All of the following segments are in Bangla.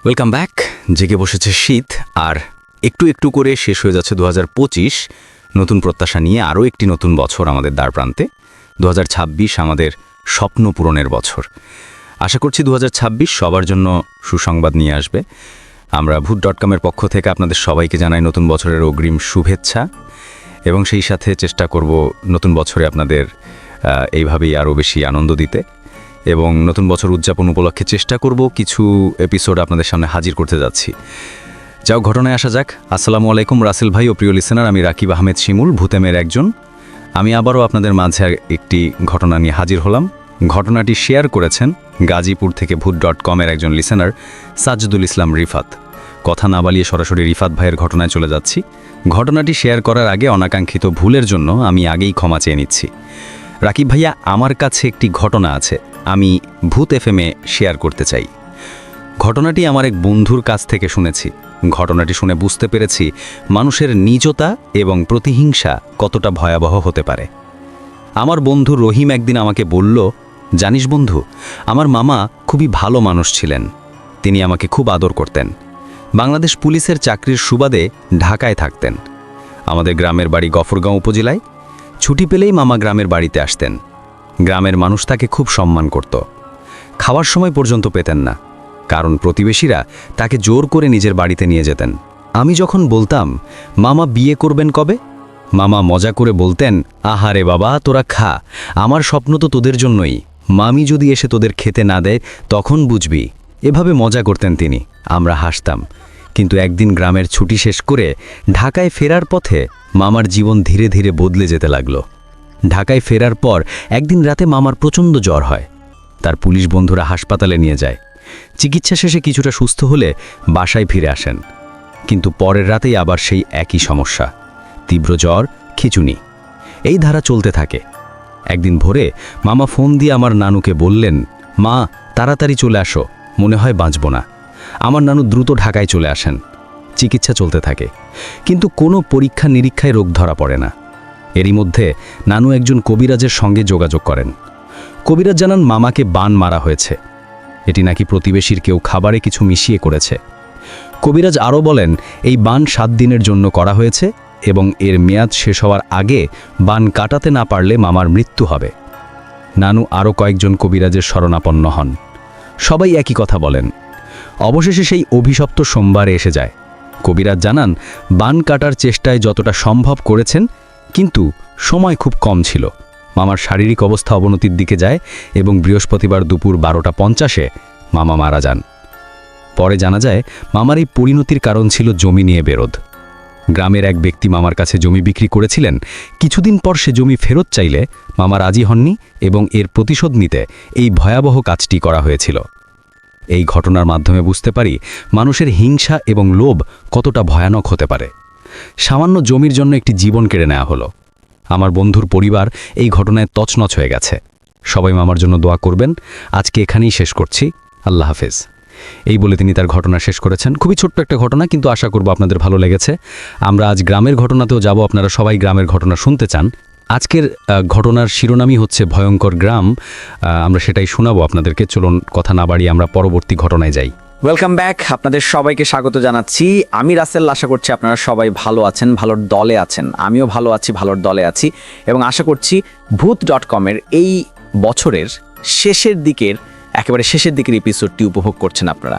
Welcome back. জেগে বসেছে শীত আর একটু একটু করে শেষ হয়ে যাচ্ছে 2025। নতুন প্রত্যাশা নিয়ে আরও একটি নতুন বছর আমাদের দ্বারপ্রান্তে। 2026 আমাদের স্বপ্ন পূরণের বছর। আশা করছি 2026 সবার জন্য সুসংবাদ নিয়ে আসবে। আমরা ভূত.com-এর পক্ষ থেকে আপনাদের সবাইকে জানাই নতুন বছরের অগ্রিম শুভেচ্ছা এবং সেই সাথে চেষ্টা করব নতুন বছরে আপনাদের এইভাবেই আরও বেশি আনন্দ দিতে এবং নতুন বছর উদযাপন উপলক্ষে চেষ্টা করব কিছু এপিসোড আপনাদের সামনে হাজির করতে যাচ্ছি। যাও ঘটনায় আসা যাক। আসসালামু আলাইকুম রাসেল ভাই ও প্রিয় লিসেনার, আমি রাকিব আহমেদ শিমুল, ভূতেমের একজন। আমি আবারও আপনাদের মাঝে একটি ঘটনা নিয়ে হাজির হলাম। ঘটনাটি শেয়ার করেছেন গাজীপুর থেকে ভূত.com-এর একজন লিসেনার সাজ্জুদুল ইসলাম রিফাত। কথা না বালিয়ে সরাসরি রিফাত ভাইয়ের ঘটনায় চলে যাচ্ছি। ঘটনাটি শেয়ার করার আগে অনাকাঙ্ক্ষিত ভুলের জন্য আমি আগেই ক্ষমা চেয়ে নিচ্ছি। রাকিব ভাইয়া, আমার কাছে একটি ঘটনা আছে, আমি ভূত এফএমে শেয়ার করতে চাই। ঘটনাটি আমার এক বন্ধুর কাছ থেকে শুনেছি। ঘটনাটি শুনে বুঝতে পেরেছি মানুষের নীচতা এবং প্রতিহিংসা কতটা ভয়াবহ হতে পারে। আমার বন্ধু রহিম একদিন আমাকে বলল, জানিস বন্ধু, আমার মামা খুবই ভালো মানুষ ছিলেন। তিনি আমাকে খুব আদর করতেন। বাংলাদেশ পুলিশের চাকরির সুবাদে ঢাকায় থাকতেন। আমাদের গ্রামের বাড়ি গফরগাঁও উপজেলায়। ছুটি পেলেই মামা গ্রামের বাড়িতে আসতেন। গ্রামের মানুষ তাকে খুব সম্মান করত। খাওয়ার সময় পর্যন্ত পেতেন না, কারণ প্রতিবেশীরা তাকে জোর করে নিজের বাড়িতে নিয়ে যেতেন। আমি যখন বলতাম, মামা বিয়ে করবেন কবে, মামা মজা করে বলতেন, আহারে বাবা, তোরা খা, আমার স্বপ্ন তো তোদের জন্যই, মামি যদি এসে তোদের খেতে না দেয় তখন বুঝবি। এভাবে মজা করতেন তিনি। আমরা হাসতাম। কিন্তু একদিন গ্রামের ছুটি শেষ করে ঢাকায় ফেরার পথে মামার জীবন ধীরে ধীরে বদলে যেতে লাগল। ঢাকায় ফেরার পর একদিন রাতে মামার প্রচণ্ড জ্বর হয়। তার পুলিশ বন্ধুরা হাসপাতালে নিয়ে যায়। চিকিৎসা শেষে কিছুটা সুস্থ হলে বাসায় ফিরে আসেন। কিন্তু পরের রাতেই আবার সেই একই সমস্যা, তীব্র জ্বর, খিঁচুনি। এই ধারা চলতে থাকে। একদিন ভোরে মামা ফোন দিয়ে আমার নানুকে বললেন, মা, তাড়াতাড়ি চলে আসো, মনে হয় বাঁচব না। আমার নানু দ্রুত ঢাকায় চলে আসেন। চিকিৎসা চলতে থাকে, কিন্তু কোনো পরীক্ষা নিরীক্ষায় রোগ ধরা পড়ে না। এরই মধ্যে নানু একজন কবিরাজের সঙ্গে যোগাযোগ করেন। কবিরাজ জানান মামাকে বান মারা হয়েছে। এটি নাকি প্রতিবেশীর কেউ খাবারে কিছু মিশিয়ে করেছে। কবিরাজ আরও বলেন, এই বান 7 দিনের জন্য করা হয়েছে এবং এর মেয়াদ শেষ হওয়ার আগে বান কাটাতে না পারলে মামার মৃত্যু হবে। নানু আরও কয়েকজন কবিরাজের শরণাপন্ন হন। সবাই একই কথা বলেন। অবশেষে সেই অভিশপ্ত সোমবারে এসে যায়। কবিরাজ জানান, বান কাটার চেষ্টায় যতটা সম্ভব করেছেন, কিন্তু সময় খুব কম ছিল। মামার শারীরিক অবস্থা অবনতির দিকে যায় এবং বৃহস্পতিবার দুপুর 12:50-এ মামা মারা যান। পরে জানা যায় মামার এই পরিণতির কারণ ছিল জমি নিয়ে বিরোধ। গ্রামের এক ব্যক্তি মামার কাছে জমি বিক্রি করেছিলেন। কিছুদিন পর সে জমি ফেরত চাইলে মামা রাজি হননি এবং এর প্রতিশোধ নিতে এই ভয়াবহ কাজটি করা হয়েছিল। এই ঘটনার মাধ্যমে বুঝতে পারি মানুষের হিংসা এবং লোভ কতটা ভয়ানক হতে পারে। সামান্য জমির জন্য একটি জীবন কেড়ে নেওয়া হলো। আমার বন্ধুর পরিবার এই ঘটনায় তছনছ হয়ে গেছে। সবাই মামার জন্য দোয়া করবেন। আজকে এখানেই শেষ করছি। আল্লাহ হাফেজ। এই বলে তিনি তার ঘটনা শেষ করেছেন। খুবই ছোট্ট একটা ঘটনা, কিন্তু আশা করব আপনাদের ভালো লেগেছে। আমরা আজ গ্রামের ঘটনাতেও যাব। আপনারা সবাই গ্রামের ঘটনা শুনতে চান। আজকের ঘটনার শিরোনামই হচ্ছে ভয়ঙ্কর গ্রাম। আমরা সেটাই শোনাবো আপনাদেরকে। চলুন কথা না বাড়িয়ে আমরা পরবর্তী ঘটনায় যাই। Welcome back. আপনাদের সবাইকে স্বাগত জানাচ্ছি। আমি রাসেল। আশা করছি আপনারা সবাই ভালো আছেন, ভালোর দলে আছেন। আমিও ভালো আছি, ভালোর দলে আছি এবং আশা করছি ভূত.com-এর এই বছরের একেবারে শেষের দিকের এপিসোডটি উপভোগ করছেন আপনারা।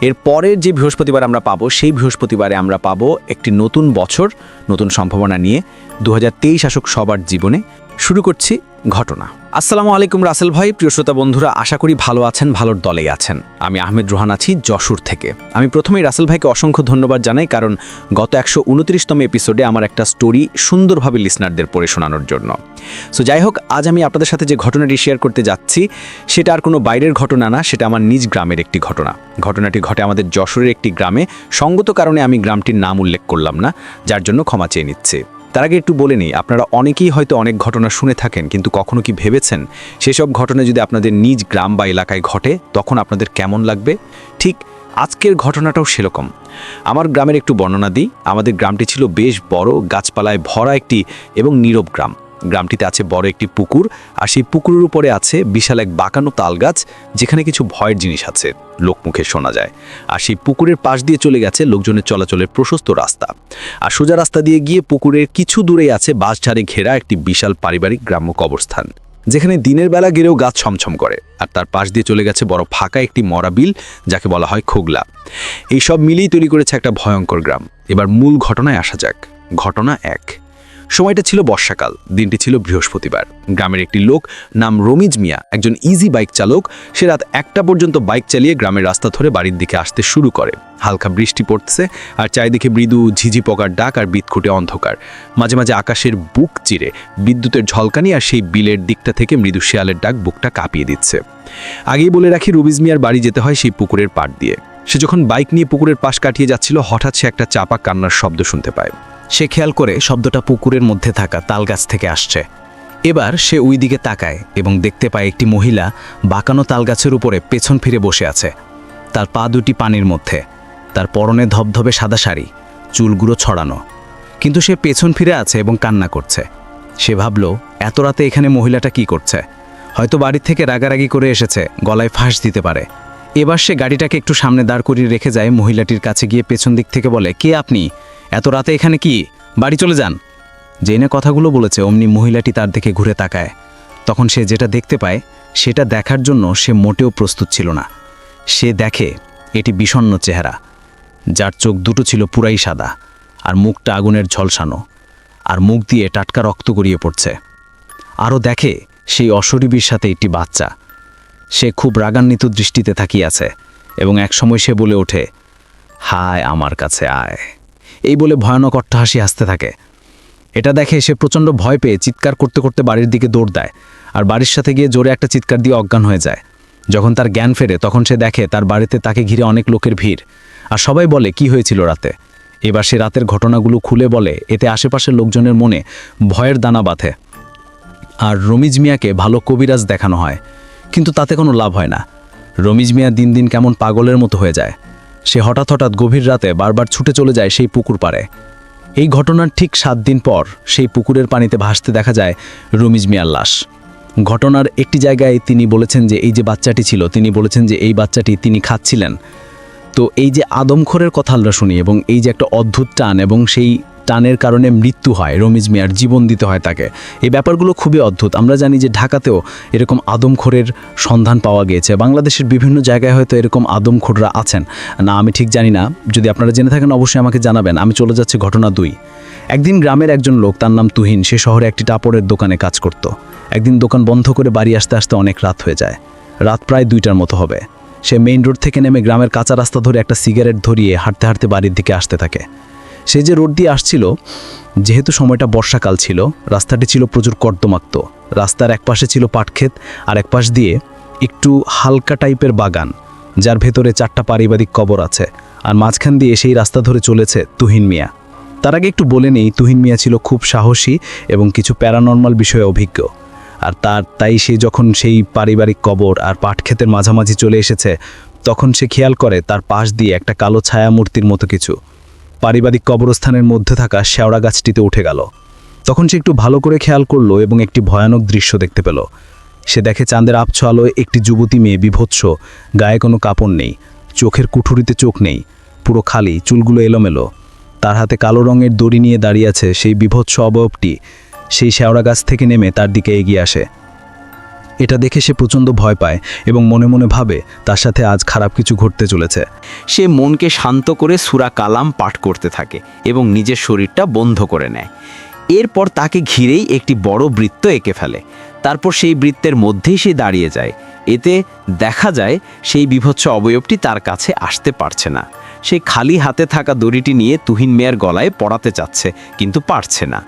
এর পরের যে বৃহস্পতিবার আমরা পাবো, সেই বৃহস্পতিবারে আমরা পাবো একটি নতুন বছর, নতুন সম্ভাবনা নিয়ে। 2023 আসুক সবার জীবনে। শুরু করছি ঘটনা। আসসালামু আলাইকুম রাসেল ভাই, প্রিয় শ্রোতা বন্ধুরা, আশা করি ভালো আছেন, ভালোর দলেই আছেন। আমি আহমেদ রোহান আছি যশোর থেকে। আমি প্রথমেই রাসেল ভাইকে অসংখ্য ধন্যবাদ জানাই, কারণ গত 129তম এপিসোডে আমার একটা স্টোরি সুন্দরভাবে লিসনারদের পড়ে শোনানোর জন্য। সো যাই হোক, আজ আমি আপনাদের সাথে যে ঘটনাটি শেয়ার করতে যাচ্ছি সেটা আর কোনো বাইরের ঘটনা না, সেটা আমার নিজ গ্রামের একটি ঘটনা। ঘটনাটি ঘটে আমাদের যশোরের একটি গ্রামে। সঙ্গত কারণে আমি গ্রামটির নাম উল্লেখ করলাম না, যার জন্য ক্ষমা চেয়ে নিচ্ছি। তার আগে একটু বলে নিই, আপনারা অনেকেই হয়তো অনেক ঘটনা শুনে থাকেন, কিন্তু কখনো কি ভেবেছেন সেসব ঘটনা যদি আপনাদের নিজ গ্রাম বা এলাকায় ঘটে তখন আপনাদের কেমন লাগবে? ঠিক আজকের ঘটনাটাও সেরকম। আমার গ্রামের একটু বর্ণনা দিই। আমাদের গ্রামটি ছিল বেশ বড়, গাছপালায় ভরা একটি এবং নীরব গ্রাম। গ্রামটিতে আছে বড় একটি পুকুর, আর সেই পুকুরের উপরে আছে বিশাল এক বাঁকানো তালগাছ, যেখানে কিছু ভয়ের জিনিস আছে, লোকমুখে শোনা যায়। আর সেই পুকুরের পাশ দিয়ে চলে গেছে লোকজনের চলাচলের প্রশস্ত রাস্তা। আর সোজা রাস্তা দিয়ে গিয়ে পুকুরের কিছু দূরেই আছে বাঁশঝাড়ে ঘেরা একটি বিশাল পারিবারিক গ্রাম্য কবরস্থান, যেখানে দিনের বেলা গেলেও গাছ ছমছম করে। আর তার পাশ দিয়ে চলে গেছে বড় ফাঁকা একটি মরা বিল, যাকে বলা হয় খোগলা। এই সব মিলিয়ে তৈরি করেছে একটা ভয়ঙ্কর গ্রাম। এবার মূল ঘটনায় আসা যাক। ঘটনা 1। সময়টা ছিল বর্ষাকাল, দিনটি ছিল বৃহস্পতিবার। গ্রামের একটি লোক নাম রমিজ মিয়া, একজন ইজি বাইক চালক, সে রাত 1টা পর্যন্ত বাইক চালিয়ে গ্রামের রাস্তা ধরে বাড়ির দিকে আসতে শুরু করে। হালকা বৃষ্টি পড়ছে, আর চারিদিকে মৃদু ঝিঝি পোকার ডাক আর বিদখুটে অন্ধকার। মাঝে মাঝে আকাশের বুক চিরে বিদ্যুতের ঝলকানি আর সেই বিলের দিকটা থেকে মৃদু শেয়ালের ডাক বুকটা কাঁপিয়ে দিচ্ছে। আগেই বলে রাখি, রমিজ মিয়ার বাড়ি যেতে হয় সেই পুকুরের পাড় দিয়ে। সে যখন বাইক নিয়ে পুকুরের পাশ কাটিয়ে যাচ্ছিল, হঠাৎ সে একটা চাপা কান্নার শব্দ শুনতে পায়। সে খেয়াল করে শব্দটা পুকুরের মধ্যে থাকা তালগাছ থেকে আসছে। এবার সে ওই দিকে তাকায় এবং দেখতে পায় একটি মহিলা বাঁকানো তালগাছের উপরে পেছন ফিরে বসে আছে। তার পা দুটি পানির মধ্যে, তার পরনে ধবধবে সাদা শাড়ি, চুলগুলো ছড়ানো, কিন্তু সে পেছন ফিরে আছে এবং কান্না করছে। সে ভাবল, এত রাতে এখানে মহিলাটা কি করছে? হয়তো বাড়ির থেকে রাগারাগি করে এসেছে, গলায় ফাঁস দিতে পারে। এবার সে গাড়িটাকে একটু সামনে দাঁড় করিয়ে রেখে যায়, মহিলাটির কাছে গিয়ে পেছন দিক থেকে বলে, কে আপনি? এত রাতে এখানে কি? বাড়ি চলে যান। জেনে কথাগুলো বলেছে, অমনি মহিলাটি তার দিকে ঘুরে তাকায়। তখন সে যেটা দেখতে পায়, সেটা দেখার জন্য সে মোটেও প্রস্তুত ছিল না। সে দেখে এটি বিষণ্ণ চেহারা, যার চোখ দুটো ছিল পুরাই সাদা, আর মুখটা আগুনের ঝলসানো, আর মুখ দিয়ে টাটকা রক্ত গড়িয়ে পড়ছে। আরও দেখে সেই অশরীরীর সাথে একটি বাচ্চা। সে খুব রাগান্বিত দৃষ্টিতে তাকিয়ে আছে এবং একসময় সে বলে ওঠে, হায় আমার কাছে আয়। এই বলে ভয়ানক অট্টহাসি হাসতে থাকে। এটা দেখে সে প্রচণ্ড ভয় পেয়ে চিৎকার করতে করতে বাড়ির দিকে দৌড় দেয়, আর বাড়ির সাথে গিয়ে জোরে একটা চিৎকার দিয়ে অজ্ঞান হয়ে যায়। যখন তার জ্ঞান ফেরে, তখন সে দেখে তার বাড়িতে তাকে ঘিরে অনেক লোকের ভিড়, আর সবাই বলে কি হয়েছিল রাতে। এবার সে রাতের ঘটনাগুলো খুলে বলে, এতে আশেপাশের লোকজনের মনে ভয়ের দানা বাঁধে। আর রমিজ মিয়াকে ভালো কবিরাজ দেখানো হয়, কিন্তু তাতে কোনো লাভ হয় না। রমিজ মিয়া দিন দিন কেমন পাগলের মতো হয়ে যায়। সে হঠাৎ হঠাৎ গভীর রাতে বারবার ছুটে চলে যায় সেই পুকুর পাড়ে। এই ঘটনার ঠিক 7 দিন পর সেই পুকুরের পানিতে ভাসতে দেখা যায় রমিজ মিয়ার লাশ। ঘটনার একটি জায়গায় তিনি বলেছেন যে এই যে বাচ্চাটি ছিল, তিনি বলেছেন যে এই বাচ্চাটি তিনি খাচ্ছিলেন। তো এই যে আদমখোরের কথা আমরা শুনি, এবং এই যে একটা অদ্ভুত টান, এবং সেই টানের কারণে মৃত্যু হয়, রমিজ মিয়ার জীবন দিতে হয় তাকে, এই ব্যাপারগুলো খুবই অদ্ভুত। আমরা জানি যে ঢাকাতেও এরকম আদমখোরের সন্ধান পাওয়া গিয়েছে, বাংলাদেশের বিভিন্ন জায়গায় হয়তো এরকম আদমখোররা আছেন না, আমি ঠিক জানি না। যদি আপনারা জেনে থাকেন অবশ্যই আমাকে জানাবেন। আমি চলে যাচ্ছি ঘটনা 2। একদিন গ্রামের একজন লোক, তার নাম তুহিন, সে শহরে একটি কাপড়ের দোকানে কাজ করত। একদিন দোকান বন্ধ করে বাড়ি আসতে আসতে অনেক রাত হয়ে যায়। রাত প্রায় 2টার মতো হবে। সে মেইন রোড থেকে নেমে গ্রামের কাঁচা রাস্তা ধরে একটা সিগারেট ধরিয়ে হাঁটতে হাঁটতে বাড়ির দিকে আসতে থাকে। সে যে রোড দিয়ে আসছিল, যেহেতু সময়টা বর্ষাকাল ছিল, রাস্তাটি ছিল প্রচুর কর্দমাক্ত। রাস্তার এক পাশে ছিল পাটক্ষেত, আর এক পাশ দিয়ে একটু হালকা টাইপের বাগান, যার ভেতরে 4টা পারিবারিক কবর আছে। আর মাঝখান দিয়ে সেই রাস্তা ধরে চলেছে তুহিন মিয়া। তার আগে একটু বলে নেই, তুহিন মিয়া ছিল খুব সাহসী এবং কিছু প্যারানর্মাল বিষয়ে অভিজ্ঞ। আর তাই সে যখন সেই পারিবারিক কবর আর পাটক্ষেতের মাঝামাঝি চলে এসেছে, তখন সে খেয়াল করে তার পাশ দিয়ে একটা কালো ছায়া মূর্তির মতো কিছু পারিবারিক কবরস্থানের মধ্যে থাকা শেওড়া গাছটিতে উঠে গেল। তখন সে একটু ভালো করে খেয়াল করলো এবং একটি ভয়ানক দৃশ্য দেখতে পেল। সে দেখে চাঁদের আবছ আলোয় একটি যুবতী মেয়ে, বিভৎস, গায়ে কোনো কাপড় নেই, চোখের কুঠুরিতে চোখ নেই, পুরো খালি, চুলগুলো এলোমেলো। তার হাতে কালো রঙের দড়ি নিয়ে দাঁড়িয়ে আছে। সেই বিভৎস অবয়বটি সেই শেওড়া গাছ থেকে নেমে তার দিকে এগিয়ে আসে। এটা দেখে সে প্রচণ্ড ভয় পায় এবং মনে মনে ভাবে তার সাথে আজ খারাপ কিছু ঘটতে চলেছে। সে মনকে শান্ত করে সূরা কালাম পাঠ করতে থাকে এবং নিজের শরীরটা বন্ধ করে নেয়। এরপর তাকে ঘিরেই একটি বড় বৃত্ত এঁকে ফেলে। তারপর সেই বৃত্তের মধ্যেই সে দাঁড়িয়ে যায়। এতে দেখা যায় সেই বিভৎস অবয়বটি তার কাছে আসতে পারছে না। সে খালি হাতে থাকা দড়িটি নিয়ে তুহিন মিয়ার গলায় পড়াতে চাচ্ছে, কিন্তু পারছে না।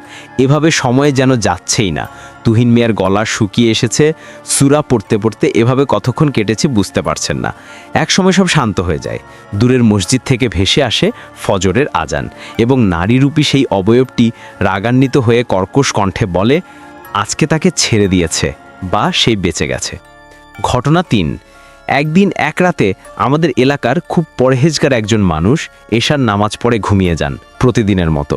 এভাবে সময় যেন যাচ্ছেই না। তুহিন মিয়ার গলা শুকিয়ে এসেছে। সূরা পড়তে পড়তে এভাবে কতক্ষণ কেটেছে বুঝতে পারছেন না। এক সময় সব শান্ত হয়ে যায়। দূরের মসজিদ থেকে ভেসে আসে ফজরের আজান, এবং নারীরূপী সেই অবয়বটি রাগান্বিত হয়ে কর্কশ কণ্ঠে বলে, আজকে তাকে ছেড়ে দিয়েছে বা সেই বেঁচে গেছে। ঘটনা 3। একদিন এক রাতে আমাদের এলাকার খুব পরহেজগার একজন মানুষ এশার নামাজ পড়ে ঘুমিয়ে যান প্রতিদিনের মতো।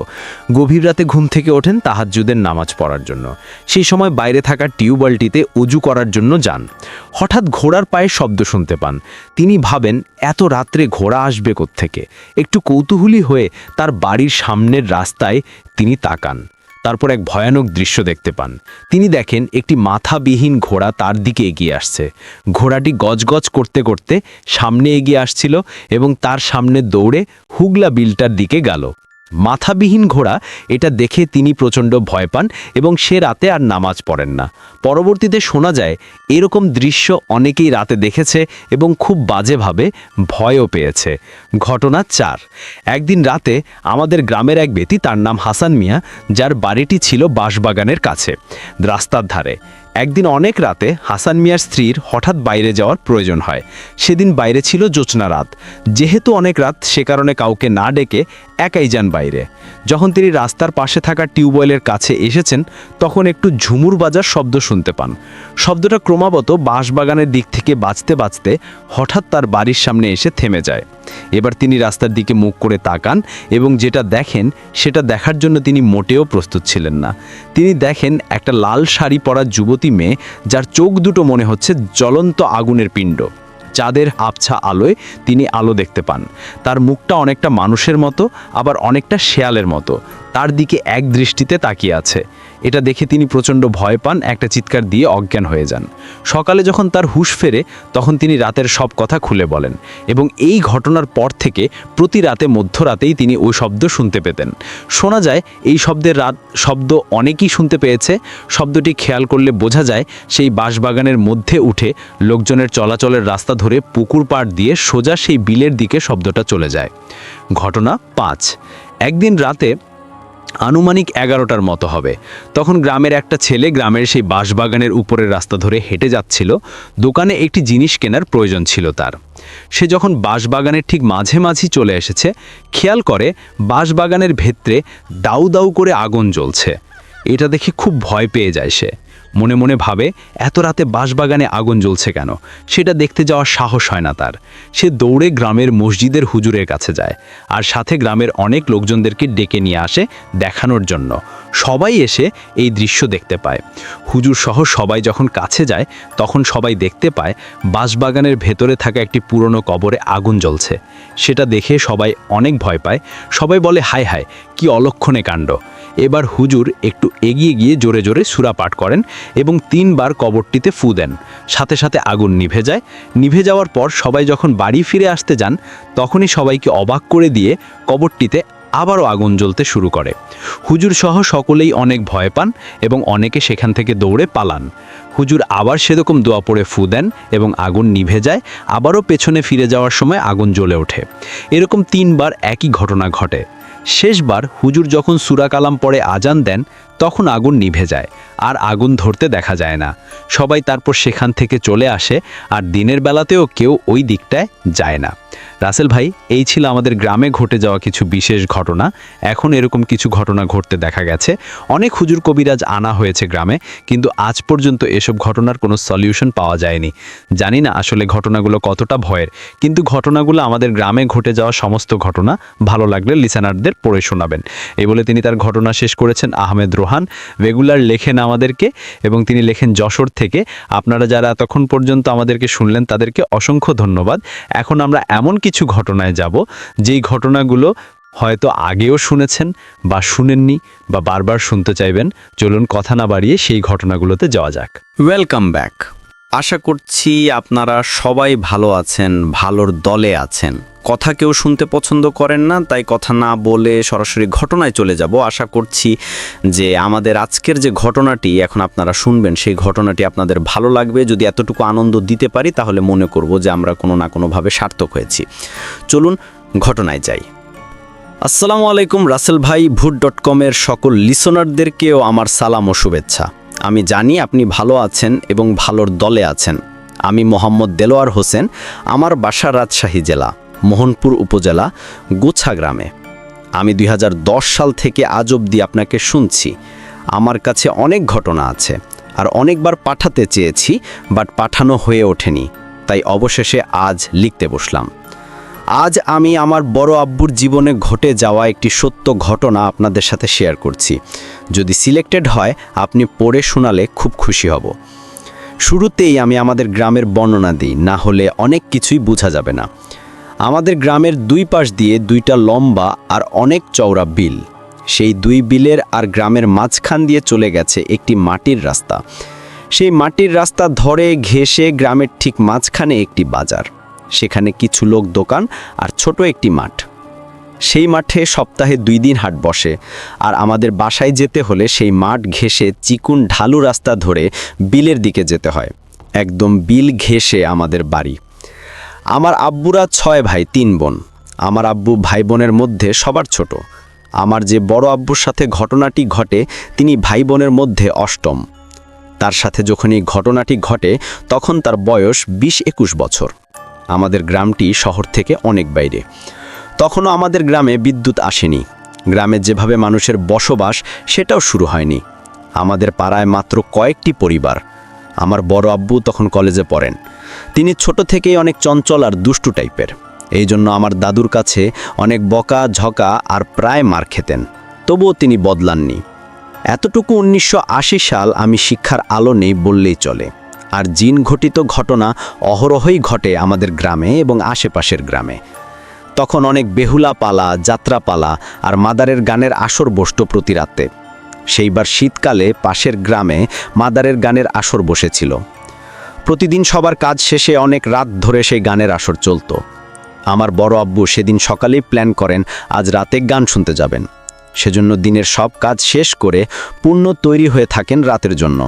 গভীর রাতে ঘুম থেকে ওঠেন তাহাজ্জুদের নামাজ পড়ার জন্য। সেই সময় বাইরে থাকা টিউবওয়েলটিতে অজু করার জন্য যান। হঠাৎ ঘোড়ার পায়ের শব্দ শুনতে পান। তিনি ভাবেন এত রাত্রে ঘোড়া আসবে কোত্থেকে। একটু কৌতূহলী হয়ে তার বাড়ির সামনের রাস্তায় তিনি তাকান। তারপর এক ভয়ানক দৃশ্য দেখতে পান। তিনি দেখেন একটি মাথাবিহীন ঘোড়া তার দিকে এগিয়ে আসছে। ঘোড়াটি গজগজ করতে করতে সামনে এগিয়ে আসছিল এবং তার সামনে দৌড়ে হুগলা বিলটার দিকে গেল। মাথাবিহীন ঘোড়া এটা দেখে তিনি প্রচণ্ড ভয় পান এবং সে রাতে আর নামাজ পড়েন না। পরবর্তীতে শোনা যায় এরকম দৃশ্য অনেকেই রাতে দেখেছে এবং খুব বাজেভাবে ভয়ও পেয়েছে। ঘটনা 4। একদিন রাতে আমাদের গ্রামের এক ব্যক্তি, তার নাম হাসান মিয়া, যার বাড়িটি ছিল বাঁশবাগানের কাছে রাস্তার ধারে। একদিন অনেক রাতে হাসান মিয়ার স্ত্রীর হঠাৎ বাইরে যাওয়ার প্রয়োজন হয়। সেদিন বাইরে ছিল জ্যোৎস্না রাত। যেহেতু অনেক রাত, সে কারণে কাউকে না ডেকে একাই যান বাইরে। যখন তিনি রাস্তার পাশে থাকা টিউবওয়েলের কাছে এসেছেন, তখন একটু ঝুমুর বাজার শব্দ শুনতে পান। শব্দটা ক্রমাগত বাঁশবাগানের দিক থেকে বাজতে বাজতে হঠাৎ তার বাড়ির সামনে এসে থেমে যায়। এবার তিনি রাস্তার দিকে মুখ করে তাকান এবং যেটা দেখেন সেটা দেখার জন্য তিনি মোটেও প্রস্তুত ছিলেন না। তিনি দেখেন একটা লাল শাড়ি পরা যুবতী মেয়ে, যার চোখ দুটো মনে হচ্ছে জ্বলন্ত আগুনের পিণ্ড। চাঁদের আবছা আলোয় তিনি আলো দেখতে পান। তার মুখটা অনেকটা মানুষের মতো, আবার অনেকটা শেয়ালের মতো। তার দিকে এক দৃষ্টিতে তাকিয়ে আছে। এটা দেখে তিনি প্রচণ্ড ভয় পান, একটা চিৎকার দিয়ে অজ্ঞান হয়ে যান। সকালে যখন তার হুঁশ ফেরে, তখন তিনি রাতের সব কথা খুলে বলেন এবং এই ঘটনার পর থেকে প্রতি রাতে মধ্যরাতেই তিনি ওই শব্দ শুনতে পেতেন। শোনা যায় এই শব্দ অনেকেই শুনতে পেয়েছে। শব্দটি খেয়াল করলে বোঝা যায় সেই বাঁশবাগানের মধ্যে উঠে লোকজনের চলাচলের রাস্তা ধরে পুকুর পাড় দিয়ে সোজা সেই বিলের দিকে শব্দটা চলে যায়। ঘটনা 5। একদিন রাতে আনুমানিক 11টার মতো হবে। তখন গ্রামের একটা ছেলে গ্রামের সেই বাঁশবাগানের উপরের রাস্তা ধরে হেঁটে যাচ্ছিল। দোকানে একটি জিনিস কেনার প্রয়োজন ছিল তার। সে যখন বাঁশবাগানের ঠিক মাঝামাঝি চলে এসেছে, খেয়াল করে বাঁশবাগানের ভেতরে দাউ দাউ করে আগুন জ্বলছে। এটা দেখে খুব ভয় পেয়ে যায় সে। মনে মনে ভাবে এত রাতে বাঁশবাগানে আগুন জ্বলছে কেন। সেটা দেখতে যাওয়ার সাহস হয় না তার। সে দৌড়ে গ্রামের মসজিদের হুজুরের কাছে যায় আর সাথে গ্রামের অনেক লোকজনদেরকে ডেকে নিয়ে আসে দেখানোর জন্য। সবাই এসে এই দৃশ্য দেখতে পায়। হুজুর সহ সবাই যখন কাছে যায়, তখন সবাই দেখতে পায় বাঁশবাগানের ভেতরে থাকা একটি পুরনো কবরে আগুন জ্বলছে। সেটা দেখে সবাই অনেক ভয় পায়। সবাই বলে হায় হায়, কি অলক্ষণে কাণ্ড। এবার হুজুর একটু এগিয়ে গিয়ে জোরে জোরে সূরা পাঠ করেন এবং 3 বার কবরটিতে ফু দেন। সাথে সাথে আগুন নিভে যায়। নিভে যাওয়ার পর সবাই যখন বাড়ি ফিরে আসতে যান, তখনই সবাইকে অবাক করে দিয়ে কবরটিতে আবারও আগুন জ্বলতে শুরু করে। হুজুর সহ সকলেই অনেক ভয় পান এবং অনেকে সেখান থেকে দৌড়ে পালান। হুজুর আবার সেরকম দোয়া পড়ে ফু দেন এবং আগুন নিভে যায়। আবারও পেছনে ফিরে যাওয়ার সময় আগুন জ্বলে ওঠে। এরকম 3 বার একই ঘটনা ঘটে। শেষবার হুজুর যখন সূরা কালাম পড়ে আজান দেন, তখন আগুন নিভে যায় আর আগুন ধরতে দেখা যায় না। সবাই তারপর সেখান থেকে চলে আসে আর দিনের বেলাতেও কেউ ওই দিকটায় যায় না। রাসেল ভাই, এই ছিল আমাদের গ্রামে ঘটে যাওয়া কিছু বিশেষ ঘটনা। এখন এরকম কিছু ঘটনা ঘটতে দেখা গেছে। অনেক হুজুর কবিরাজ আনা হয়েছে গ্রামে, কিন্তু আজ পর্যন্ত এসব ঘটনার কোনো সলিউশন পাওয়া যায়নি। জানি না আসলে ঘটনাগুলো কতটা ভয়ের, কিন্তু ঘটনাগুলো আমাদের গ্রামে ঘটে যাওয়া সমস্ত ঘটনা ভালো লাগলে লিসেনারদের পড়ে শোনাবেন। এই বলে তিনি তার ঘটনা শেষ করেছেন। আহমেদ রোহান রেগুলার লেখেন আমাদেরকে এবং তিনি লেখেন যশোর থেকে। আপনারা যারা এতক্ষণ পর্যন্ত আমাদেরকে শুনলেন তাদেরকে অসংখ্য ধন্যবাদ। এখন আমরা এমন কিছু ঘটনায় যাব যেই ঘটনাগুলো হয়তো আগেও শুনেছেন বা শুনেননি বা বারবার শুনতে চাইবেন। চলুন কথা না বাড়িয়ে সেই ঘটনাগুলোতে যাওয়া যাক। Welcome back. আশা করছি আপনারা সবাই ভালো আছেন, ভালোর দলে আছেন। কথা কেউ শুনতে পছন্দ করেন না, তাই কথা না বলে সরাসরি ঘটনায় চলে যাব। আশা করছি যে আমাদের আজকের যে ঘটনাটি এখন আপনারা শুনবেন, সেই ঘটনাটি আপনাদের ভালো লাগবে। যদি এতটুকু আনন্দ দিতে পারি, তাহলে মনে করব যে আমরা কোনো না কোনোভাবে সার্থক হয়েছি। চলুন ঘটনায় যাই। আসসালামু আলাইকুম রাসেল ভাই, ভূত.com-এর সকল লিসনারদেরকেও আমার সালাম ও শুভেচ্ছা। আমি জানি আপনি ভালো আছেন এবং ভালোর দলে আছেন। আমি মোহাম্মদ দেলোয়ার হোসেন। আমার বাসা রাজশাহী জেলা, মোহনপুর উপজেলা, গোছা গ্রামে। আমি 2010 সাল থেকে আজ অবধি আপনাকে শুনছি। আমার কাছে অনেক ঘটনা আছে আর অনেকবার পাঠাতে চেয়েছি, বাট পাঠানো হয়ে ওঠেনি। তাই অবশেষে আজ লিখতে বসলাম। আজ আমি আমার বড় আব্বুর জীবনে ঘটে যাওয়া একটি সত্য ঘটনা আপনাদের সাথে শেয়ার করছি। যদি সিলেক্টেড হয় আপনি পড়ে শোনালে খুব খুশি হব। শুরুতেই আমি আমাদের গ্রামের বর্ণনা দিই, না হলে অনেক কিছুই বোঝা যাবে না। আমাদের গ্রামের দুই পাশ দিয়ে দুইটা লম্বা আর অনেক চওড়া বিল। সেই দুই বিলের আর গ্রামের মাঝখান দিয়ে চলে গেছে একটি মাটির রাস্তা। সেই মাটির রাস্তা ধরে ঘেঁষে গ্রামের ঠিক মাঝখানে একটি বাজার, সেখানে কিছু লোক দোকান আর ছোট একটি মাঠ। সেই মাঠে সপ্তাহে 2 দিন হাট বসে, আর আমাদের বাসায় যেতে হলে সেই মাঠ ঘেঁষে চিকুন ঢালু রাস্তা ধরে বিলের দিকে যেতে হয়। একদম বিল ঘেঁষে আমাদের বাড়ি। আমার আব্বুরা 6 ভাই 3 বোন। আমার আব্বু ভাই বোনের মধ্যে সবার ছোট। আমার যে বড় আব্বুর সাথে ঘটনাটি ঘটে তিনি ভাই বোনের মধ্যে অষ্টম। তার সাথে যখন এই ঘটনাটি ঘটে তখন তার বয়স 20-21 বছর। আমাদের গ্রামটি শহর থেকে অনেক বাইরে। তখনও আমাদের গ্রামে বিদ্যুৎ আসেনি। গ্রামে যেভাবে মানুষের বসবাস সেটাও শুরু হয়নি। আমাদের পাড়ায় মাত্র কয়েকটি পরিবার। আমার বড় আব্বু তখন কলেজে পড়েন। তিনি ছোট থেকেই অনেক চঞ্চল আর দুষ্টু টাইপের। এই জন্য আমার দাদুর কাছে অনেক বকা ঝকা আর প্রায় মার খেতেন, তবুও তিনি বদলাননি। এতটুকু 1980 সাল আমি শিক্ষার আলো নেই বললেই চলে। আর জিন ঘটিত ঘটনা অহরহই ঘটে আমাদের গ্রামে এবং আশেপাশের গ্রামে। তখন অনেক বেহুলা পালা, যাত্রাপালা আর মাদারের গানের আসর বসত প্রতি রাতে। সেইবার শীতকালে পাশের গ্রামে মাদারের গানের আসর বসেছিল। প্রতিদিন সবার কাজ শেষে অনেক রাত ধরে সেই গানের আসর চলত। আমার বড় আব্বু সেদিন সকালেই প্ল্যান করেন আজ রাতে গান শুনতে যাবেন। সেজন্য দিনের সব কাজ শেষ করে পূর্ণ তৈরি হয়ে থাকেন রাতের জন্য।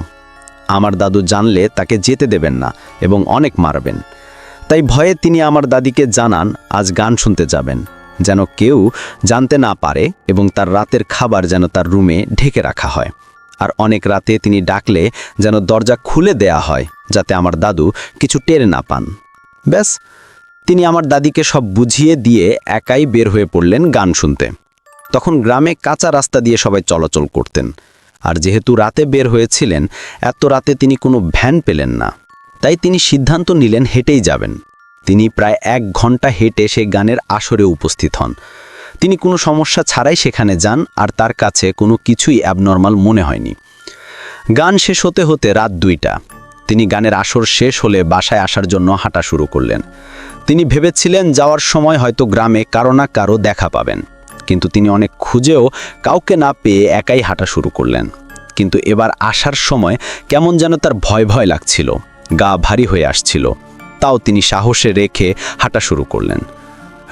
আমার দাদু জানলে তাকে যেতে দেবেন না এবং অনেক মারবেন। তাই ভয়ে তিনি আমার দাদিকে জানান আজ গান শুনতে যাবেন, যেন কেউ জানতে না পারে, এবং তার রাতের খাবার যেন তার রুমে ঢেকে রাখা হয়। আর অনেক রাতে তিনি ডাকলে যেন দরজা খুলে দেয়া হয়, যাতে আমার দাদু কিছু টের না পান। ব্যাস, তিনি আমার দাদিকে সব বুঝিয়ে দিয়ে একাই বের হয়ে পড়লেন গান শুনতে। তখন গ্রামে কাঁচা রাস্তা দিয়ে সবাই চলাচল করতেন। আর যেহেতু রাতে বের হয়েছিলেন, এত রাতে তিনি কোনো ভ্যান পেলেন না। তাই তিনি সিদ্ধান্ত নিলেন হেঁটেই যাবেন। তিনি প্রায় 1 ঘন্টা হেঁটে সে গানের আসরে উপস্থিত হন। তিনি কোনো সমস্যা ছাড়াই সেখানে যান, আর তার কাছে কোনো কিছুই অ্যাবনর্মাল মনে হয়নি। গান শেষ হতে হতে রাত 2টা। তিনি গানের আসর শেষ হলে বাসায় আসার জন্য হাঁটা শুরু করলেন। তিনি ভেবেছিলেন যাওয়ার সময় হয়তো গ্রামে কারো না কারো দেখা পাবেন, কিন্তু তিনি অনেক খুঁজেও কাউকে না পেয়ে একাই হাঁটা শুরু করলেন। কিন্তু এবার আসার সময় কেমন যেন তার ভয় ভয় লাগছিল, গা ভারী হয়ে আসছিল। তাও তিনি সাহসে রেখে হাঁটা শুরু করলেন।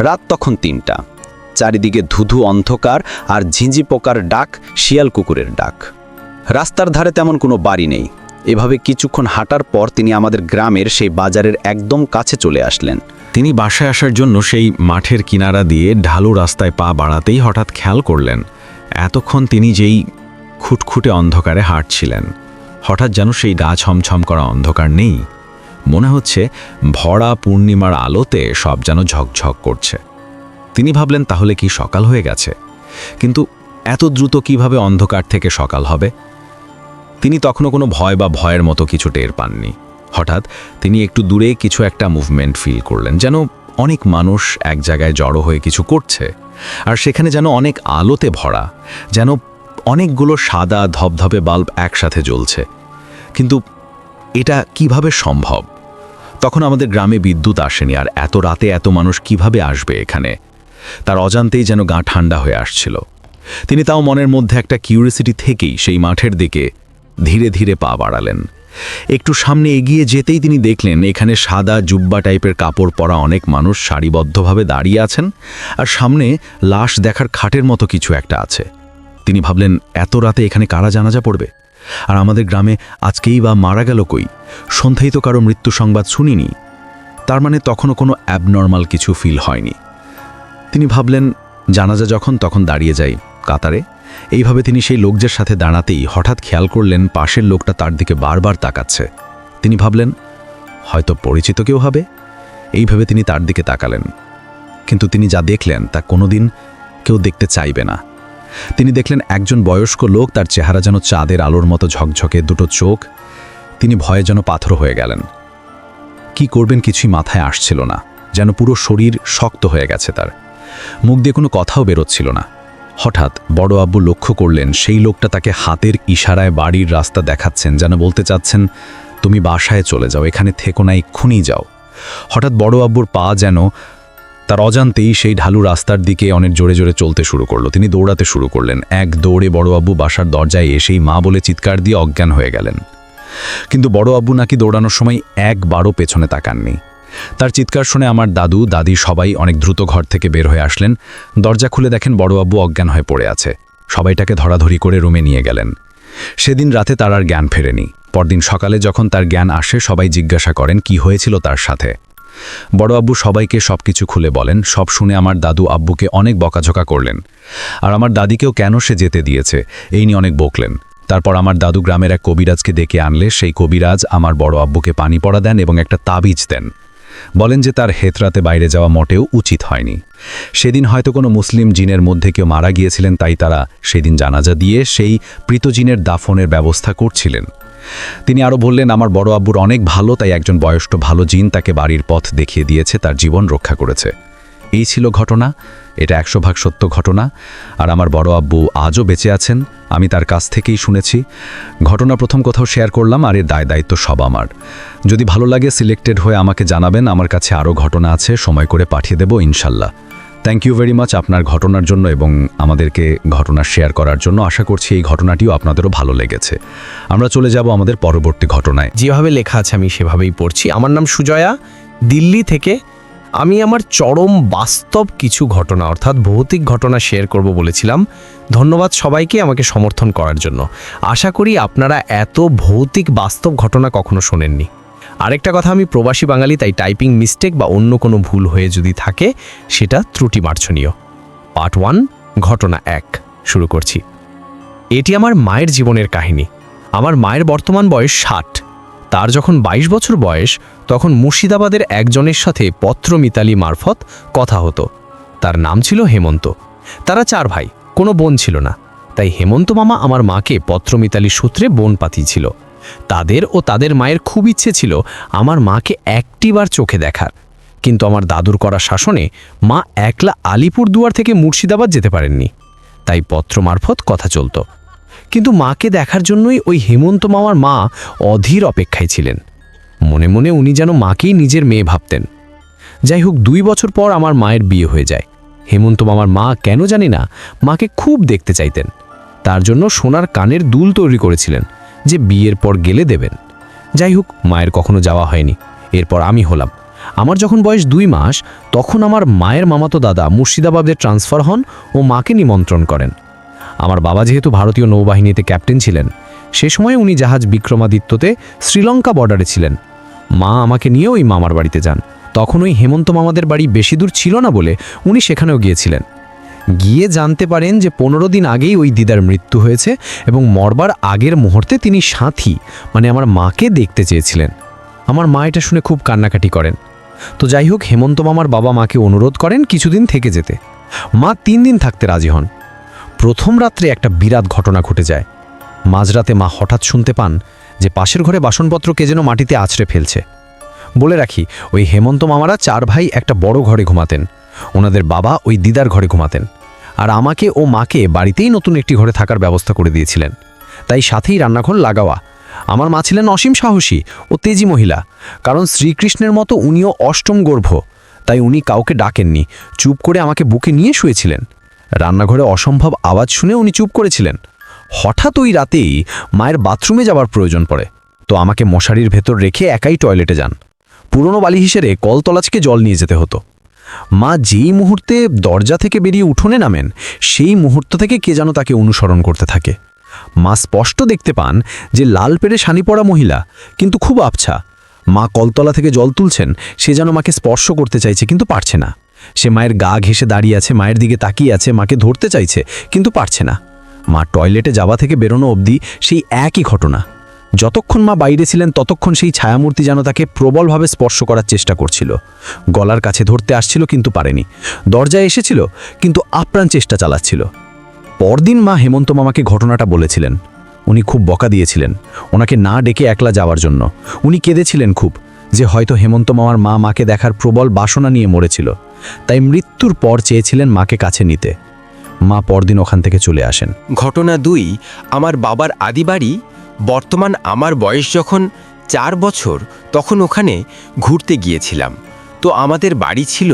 রাত তখন 3টা। চারিদিকে ধুধু অন্ধকার আর ঝিঁঝি পোকার ডাক, শিয়াল কুকুরের ডাক। রাস্তার ধারে তেমন কোনো বাড়ি নেই। এভাবে কিছুক্ষণ হাঁটার পর তিনি আমাদের গ্রামের সেই বাজারের একদম কাছে চলে আসলেন। তিনি বাসায় আসার জন্য সেই মাঠের কিনারা দিয়ে ঢালু রাস্তায় পা বাড়াতেই হঠাৎ খেয়াল করলেন এতক্ষণ তিনি যেই খুটখুটে অন্ধকারে হাঁটছিলেন, হঠাৎ যেন সেই গা ছমছম করা অন্ধকার নেই। মনে হচ্ছে ভরা পূর্ণিমার আলোতে সব যেন ঝকঝক করছে। তিনি ভাবলেন তাহলে কি সকাল হয়ে গেছে? কিন্তু এত দ্রুত কিভাবে অন্ধকার থেকে সকাল হবে? তিনি তখনও কোনো ভয় বা ভয়ের মতো কিছু টের পাননি। হঠাৎ তিনি একটু দূরে কিছু একটা মুভমেন্ট ফিল করলেন, যেন অনেক মানুষ এক জায়গায় জড়ো হয়ে কিছু করছে। আর সেখানে যেন অনেক আলোতে ভরা, যেন অনেকগুলো সাদা ধবধবে বাল্ব একসাথে জ্বলছে। কিন্তু এটা কিভাবে সম্ভব? তখন আমাদের গ্রামে বিদ্যুৎ আসেনি, আর এত রাতে এত মানুষ কিভাবে আসবে এখানে? তার অজান্তেই যেন গা ঠান্ডা হয়ে আসছিল। তিনি তাও মনের মধ্যে একটা কিউরিসিটি থেকেই সেই মাঠের দিকে ধীরে ধীরে পা বাড়ালেন। একটু সামনে এগিয়ে যেতেই তিনি দেখলেন এখানে সাদা জুব্বা টাইপের কাপড় পরা অনেক মানুষ সারিবদ্ধভাবে দাঁড়িয়ে আছেন, আর সামনে লাশ দেখার খাটের মতো কিছু একটা আছে। তিনি ভাবলেন এত রাতে এখানে কারা জানাজা পড়বে? আর আমাদের গ্রামে আজকেই বা মারা গেল কই? সন্ধ্যায় তো কারো মৃত্যু সংবাদ শুনিনি। তার মানে তখনও কোনো অ্যাবনর্মাল কিছু ফিল হয়নি। তিনি ভাবলেন জানাজা যখন তখন দাঁড়িয়ে যাই কাতারে। এইভাবে তিনি সেই লোকদের সাথে দাঁড়াতেই হঠাৎ খেয়াল করলেন পাশের লোকটা তার দিকে বারবার তাকাচ্ছে। তিনি ভাবলেন হয়তো পরিচিত কেউ হবে। এইভাবে তিনি তার দিকে তাকালেন, কিন্তু তিনি যা দেখলেন তা কোনোদিন কেউ দেখতে চাইবে না। তিনি দেখলেন একজন বয়স্ক লোক, তার চেহারা যেন চাঁদের আলোর মতো ঝকঝকে, দুটো চোখ। তিনি ভয়ে যেন পাথর হয়ে গেলেন। কি করবেন কিছুই মাথায় আসছিল না, যেন পুরো শরীর শক্ত হয়ে গেছে তার। মুখ দিয়ে কোনো কথাও বেরোচ্ছিল না। হঠাৎ বড় আব্বু লক্ষ্য করলেন সেই লোকটা তাকে হাতের ইশারায় বাড়ির রাস্তা দেখাচ্ছেন, যেন বলতে চাচ্ছেন, তুমি বাসায় চলে যাও, এখানে থেকো না, এক্ষুনি যাও। হঠাৎ বড় আব্বুর পা যেন তার অজান্তেই সেই ঢালু রাস্তার দিকে অনেক জোরে জোরে চলতে শুরু করলো। তিনি দৌড়াতে শুরু করলেন। এক দৌড়ে বড় আব্বু বাসার দরজায় এসেই মা বলে চিৎকার দিয়ে অজ্ঞান হয়ে গেলেন। কিন্তু বড় আব্বু নাকি দৌড়ানোর সময় একবারও পেছনে তাকাননি। তার চিৎকার শুনে আমার দাদু, দাদি সবাই অনেক দ্রুত ঘর থেকে বের হয়ে আসলেন। দরজা খুলে দেখেন বড় আব্বু অজ্ঞান হয়ে পড়ে আছে। সবাই তাকে ধরাধরি করে রুমে নিয়ে গেলেন। সেদিন রাতে তার আর জ্ঞান ফেরেনি। পরদিন সকালে যখন তার জ্ঞান আসে, সবাই জিজ্ঞাসা করেন কি হয়েছিল তার সাথে। বড় আব্বু সবাইকে সবকিছু খুলে বলেন। সব শুনে আমার দাদু আব্বুকে অনেক বকাঝকা করলেন, আর আমার দাদিকেও কেন সে যেতে দিয়েছে এই নিয়ে অনেক বকলেন। তারপর আমার দাদু গ্রামের এক কবিরাজকে ডেকে আনলে সেই কবিরাজ আমার বড় আব্বুকে পানি পড়া দেন এবং একটা তাবিজ দেন। বলেন যে তার হেতরাতে বাইরে যাওয়া মোটেও উচিত হয়নি। সেদিন হয়তো কোনো মুসলিম জিনের মধ্যে কেউ মারা গিয়েছিলেন, তাই তারা সেদিন জানাজা দিয়ে সেই মৃত জিনের দাফনের ব্যবস্থা করছিলেন। তিনি আরও বললেন, আমার বড় আব্বুর অনেক ভালো, তাই একজন বয়স্ক ভালো জিন তাকে বাড়ির পথ দেখিয়ে দিয়েছে, তার জীবন রক্ষা করেছে। এই ছিল ঘটনা। এটা 100% সত্য ঘটনা। আর আমার বড় আব্বু আজও বেঁচে আছেন, আমি তার কাছ থেকেই শুনেছি। ঘটনা প্রথম কোথাও শেয়ার করলাম, আর এর দায়িত্ব সব আমার। যদি ভালো লাগে সিলেক্টেড হয়ে আমাকে জানাবেন। আমার কাছে আরও ঘটনা আছে, সময় করে পাঠিয়ে দেব ইনশাল্লাহ। থ্যাংক ইউ ভেরি মাচ আপনার ঘটনার জন্য এবং আমাদেরকে ঘটনা শেয়ার করার জন্য। আশা করছি এই ঘটনাটিও আপনাদেরও ভালো লেগেছে। আমরা চলে যাব আমাদের পরবর্তী ঘটনায়। যেভাবে লেখা আছে আমি সেভাবেই পড়ছি। আমার নাম সুজয়া, দিল্লি থেকে। আমি আমার চরম বাস্তব কিছু ঘটনা অর্থাৎ ভৌতিক ঘটনা শেয়ার করব বলেছিলাম। ধন্যবাদ সবাইকে আমাকে সমর্থন করার জন্য। আশা করি আপনারা এত ভৌতিক বাস্তব ঘটনা কখনো শোনেননি। আরেকটা কথা, আমি প্রবাসী বাঙালি, তাই টাইপিং মিস্টেক বা অন্য কোনো ভুল হয়ে যদি থাকে সেটা ত্রুটি মার্জনীয়। পার্ট 1, ঘটনা 1 শুরু করছি। এটি আমার মায়ের জীবনের কাহিনী। আমার মায়ের বর্তমান বয়স 60। তার যখন 22 বছর বয়স, তখন মুর্শিদাবাদের একজনের সাথে পত্র মিতালি মারফত কথা হতো। তার নাম ছিল হেমন্ত। তারা 4 ভাই, কোনো বোন ছিল না। তাই হেমন্ত মামা আমার মাকে পত্র মিতালি সূত্রে বোন পাঠিয়েছিল। তাদের ও তাদের মায়ের খুব ইচ্ছে ছিল আমার মাকে একটিবার চোখে দেখার। কিন্তু আমার দাদুর করা শাসনে মা একলা আলিপুরদুয়ার থেকে মুর্শিদাবাদ যেতে পারেননি। তাই পত্র মারফত কথা চলত। কিন্তু মাকে দেখার জন্যই ওই হেমন্ত মামার মা অধীর অপেক্ষায় ছিলেন। মনে মনে উনি যেন মাকেই নিজের মেয়ে ভাবতেন। যাই হোক, 2 বছর পর আমার মায়ের বিয়ে হয়ে যায়। হেমন্ত মামার মা কেন জানি না মাকে খুব দেখতে চাইতেন। তার জন্য সোনার কানের দুল তৈরি করেছিলেন যে বিয়ের পর গেলে দেবেন। যাই হোক, মায়ের কখনো যাওয়া হয়নি। এরপর আমি হলাম। আমার যখন বয়স 2 মাস, তখন আমার মায়ের মামাতো দাদা মুর্শিদাবাদে ট্রান্সফার হন ও মাকে নিমন্ত্রণ করেন। আমার বাবা যেহেতু ভারতীয় নৌবাহিনীতে ক্যাপ্টেন ছিলেন, সে সময় উনি জাহাজ বিক্রমাদিত্যতে শ্রীলঙ্কা বর্ডারে ছিলেন। মা আমাকে নিয়ে ওই মামার বাড়িতে যান। তখন ওই হেমন্ত মামাদের বাড়ি বেশি দূর ছিল না বলে উনি সেখানেও গিয়েছিলেন। গিয়ে জানতে পারেন যে 15 দিন আগেই ওই দিদার মৃত্যু হয়েছে এবং মরবার আগের মুহূর্তে তিনি সাথী মানে আমার মাকে দেখতে চেয়েছিলেন। আমার মা এটা শুনে খুব কান্নাকাটি করেন। তো যাই হোক, হেমন্ত মামার বাবা মাকে অনুরোধ করেন কিছুদিন থেকে যেতে। মা 3 দিন থাকতে রাজি হন। প্রথম রাত্রে একটা বিরাট ঘটনা ঘটে যায়। মাঝরাতে মা হঠাৎ শুনতে পান যে পাশের ঘরে বাসনপত্র কে যেন মাটিতে আছড়ে ফেলছে। বলে রাখি, ওই হেমন্ত মামারা 4 ভাই একটা বড় ঘরে ঘুমাতেন। ওনাদের বাবা ওই দিদার ঘরে ঘুমাতেন, আর আমাকে ও মাকে বাড়িতেই নতুন একটি ঘরে থাকার ব্যবস্থা করে দিয়েছিলেন। তাই সাথেই রান্নাঘর লাগাওয়া। আমার মা ছিলেন অসীম সাহসী ও তেজি মহিলা, কারণ শ্রীকৃষ্ণের মতো উনিও অষ্টম গর্ভ। তাই উনি কাউকে ডাকেননি, চুপ করে আমাকে বুকে নিয়ে শুয়েছিলেন। রান্নাঘরে অসম্ভব আওয়াজ শুনে উনি চুপ করেছিলেন। হঠাৎ ওই রাতেই মায়ের বাথরুমে যাওয়ার প্রয়োজন পড়ে, তো আমাকে মশারির ভেতর রেখে একাই টয়লেটে যান। পুরনো বালি হিসেবে কলতলাচকে জল নিয়ে যেতে হতো। মা যেই মুহূর্তে দরজা থেকে বেরিয়ে উঠোনে নামেন, সেই মুহূর্ত থেকে কে যেন তাকে অনুসরণ করতে থাকে। মা স্পষ্ট দেখতে পান যে লাল পেড়ে শানি পরা মহিলা, কিন্তু খুব আবছা। মা কলতলা থেকে জল তুলছেন, সে যেন মাকে স্পর্শ করতে চাইছে কিন্তু পারছে না। সে মায়ের গা ঘেঁষে দাঁড়িয়ে আছে, মায়ের দিকে তাকিয়ে আছে, মাকে ধরতে চাইছে কিন্তু পারছে না। মা টয়লেটে যাওয়া থেকে বেরোনো অবধি সেই একই ঘটনা। যতক্ষণ মা বাইরে ছিলেন ততক্ষণ সেই ছায়ামূর্তি যেন তাকে প্রবলভাবে স্পর্শ করার চেষ্টা করছিল। গলার কাছে ধরতে আসছিল কিন্তু পারেনি। দরজায় এসেছিল কিন্তু আপ্রাণ চেষ্টা চালাচ্ছিল। পরদিন মা হেমন্ত মামাকে ঘটনাটা বলেছিলেন। উনি খুব বকা দিয়েছিলেন ওনাকে না ডেকে একলা যাওয়ার জন্য। উনি কেঁদেছিলেন খুব, যে হয়তো হেমন্ত মামার মা মাকে দেখার প্রবল বাসনা নিয়ে মরেছিল, তাই মৃত্যুর পর চেয়েছিলেন মাকে কাছে নিতে। মা পরদিন ওখান থেকে চলে আসেন। ঘটনা 2, আমার বাবার আদিবাড়ি। বর্তমান আমার বয়স যখন 4 বছর, তখন ওখানে ঘুরতে গিয়েছিলাম। তো আমাদের বাড়ি ছিল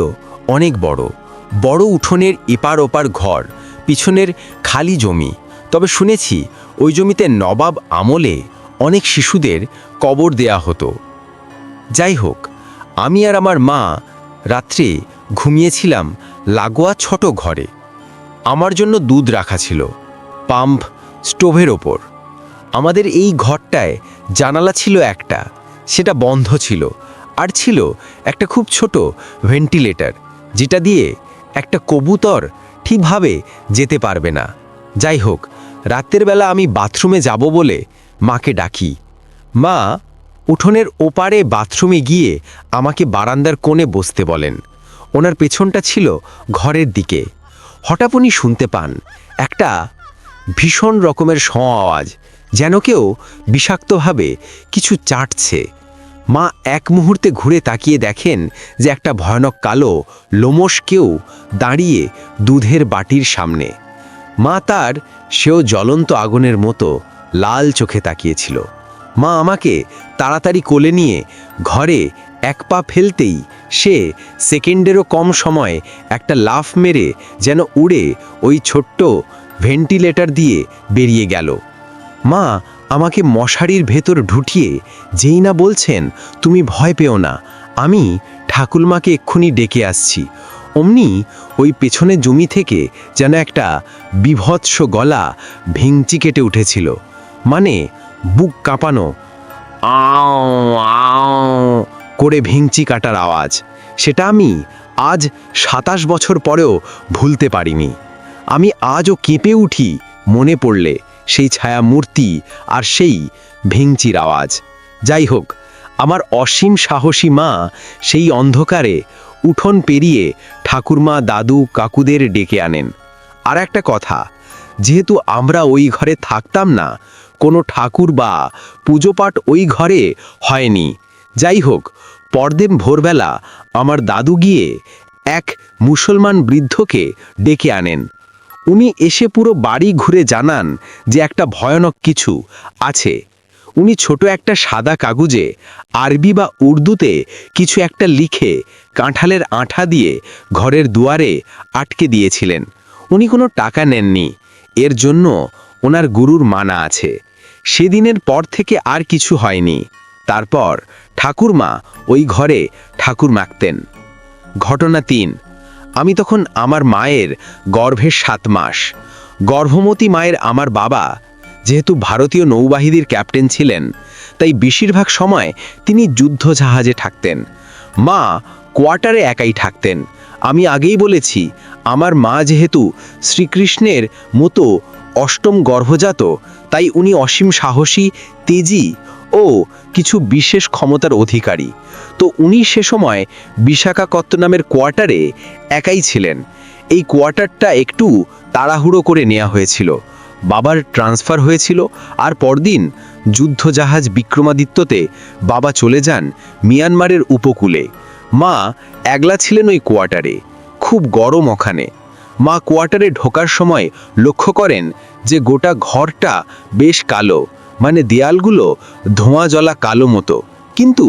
অনেক বড় বড় উঠোনের এপার ওপার ঘর, পিছনের খালি জমি। তবে শুনেছি ওই জমিতে নবাব আমলে অনেক শিশুদের কবর দেয়া হতো। যাই হোক, আমি আর আমার মা রাত্রে ঘুমিয়েছিলাম লাগোয়া ছোট ঘরে। আমার জন্য দুধ রাখা ছিল পাম্প স্টোভের ওপর। আমাদের এই ঘরটায় জানালা ছিল একটা, সেটা বন্ধ ছিল। আর ছিল একটা খুব ছোট ভেন্টিলেটর, যেটা দিয়ে একটা কবুতর ঠিকভাবে যেতে পারবে না। যাই হোক, রাতের বেলা আমি বাথরুমে যাব বলে মাকে ডাকি। মা উঠোনের ওপারে বাথরুমে গিয়ে আমাকে বারান্দার কোণে বসতে বলেন। ওনার পেছনটা ছিল ঘরের দিকে। হঠাৎ উনি শুনতে পান একটা ভীষণ রকমের আওয়াজ, যেন কেউ বিষাক্তভাবে কিছু চাটছে। মা এক মুহূর্তে ঘুরে তাকিয়ে দেখেন যে একটা ভয়ানক কালো লোমশ কেউ দাঁড়িয়ে দুধের বাটির সামনে। মা তার সেও জ্বলন্ত আগুনের মতো লাল চোখে তাকিয়েছিল। মা আমাকে তাড়াতাড়ি কোলে নিয়ে ঘরে এক পা ফেলতেই সে সেকেন্ডেরও কম সময় একটা লাফ মেরে যেন উড়ে ওই ছোট্ট ভেন্টিলেটর দিয়ে বেরিয়ে গেল। মা আমাকে মশারির ভেতর ঢুকিয়ে যেই না বলছেন, তুমি ভয় পেও না, আমি ঠাকুরমাকে এক্ষুনি ডেকে আসছি। অমনি ওই পেছনের জমি থেকে যেন একটা বিভৎস গলা ভেঙচি কেটে উঠেছিল, মানে বুক কাঁপানো আও আও করে ভেঙচি কাটার আওয়াজ। সেটা আমি আজ 27 বছর পরেও ভুলতে পারিনি। আমি আজও কেঁপে উঠি মনে পড়লে সেই ছায়া মূর্তি আর সেই ভেঙচির আওয়াজ। যাই হোক, আমার অসীম সাহসী মা সেই অন্ধকারে উঠোন পেরিয়ে ঠাকুরমা দাদু কাকুদের ডেকে আনেন। আর একটা কথা, যেহেতু আমরা ওই ঘরে থাকতাম না, কোনো ঠাকুর বা পুজোপাঠ ওই ঘরে হয়নি। যাই হোক, পরদিন ভোরবেলা আমার দাদু গিয়ে এক মুসলমান বৃদ্ধকে ডেকে আনেন। উনি এসে পুরো বাড়ি ঘুরে জানান যে একটা ভয়ানক কিছু আছে। উনি ছোট একটা সাদা কাগজে আরবি বা উর্দুতে কিছু একটা লিখে কাঁঠালের আঠা দিয়ে ঘরের দুয়ারে আটকে দিয়েছিলেন। উনি কোনো টাকা নেননি, এর জন্য ওনার গুরুর মানা আছে। সেদিনের পর থেকে আর কিছু হয়নি। তারপর ঠাকুরমা ওই ঘরে ঠাকুর মাখতেন। ঘটনা 3, আমি তখন আমার মায়ের গর্ভের 7 মাস। গর্ভবতী মায়ের আমার বাবা যেহেতু ভারতীয় নৌবাহিনীর ক্যাপ্টেন ছিলেন, তাই বেশিরভাগ সময় তিনি যুদ্ধজাহাজে থাকতেন। মা কোয়ার্টারে একাই থাকতেন। আমি আগেই বলেছি, আমার মা যেহেতু শ্রীকৃষ্ণের মতো অষ্টম গর্ভজাত, তাই উনি অসীম সাহসী, তেজি ও কিছু বিশেষ ক্ষমতার অধিকারী। তো উনি সে সময় বিশাখাপত্তনমের কোয়ার্টারে একাই ছিলেন। এই কোয়ার্টারটা একটু তাড়াহুড়ো করে নেওয়া হয়েছিল। বাবার ট্রান্সফার হয়েছিল, আর পরদিন যুদ্ধজাহাজ বিক্রমাদিত্যতে বাবা চলে যান মিয়ানমারের উপকূলে। মা একলা ছিলেন ওই কোয়ার্টারে। খুব গরম ওখানে। মা কোয়ার্টারে ঢোকার সময় লক্ষ্য করেন যে গোটা ঘরটা বেশ কালো, মানে দেয়ালগুলো ধোঁয়া জ্বলা কালো মতো। কিন্তু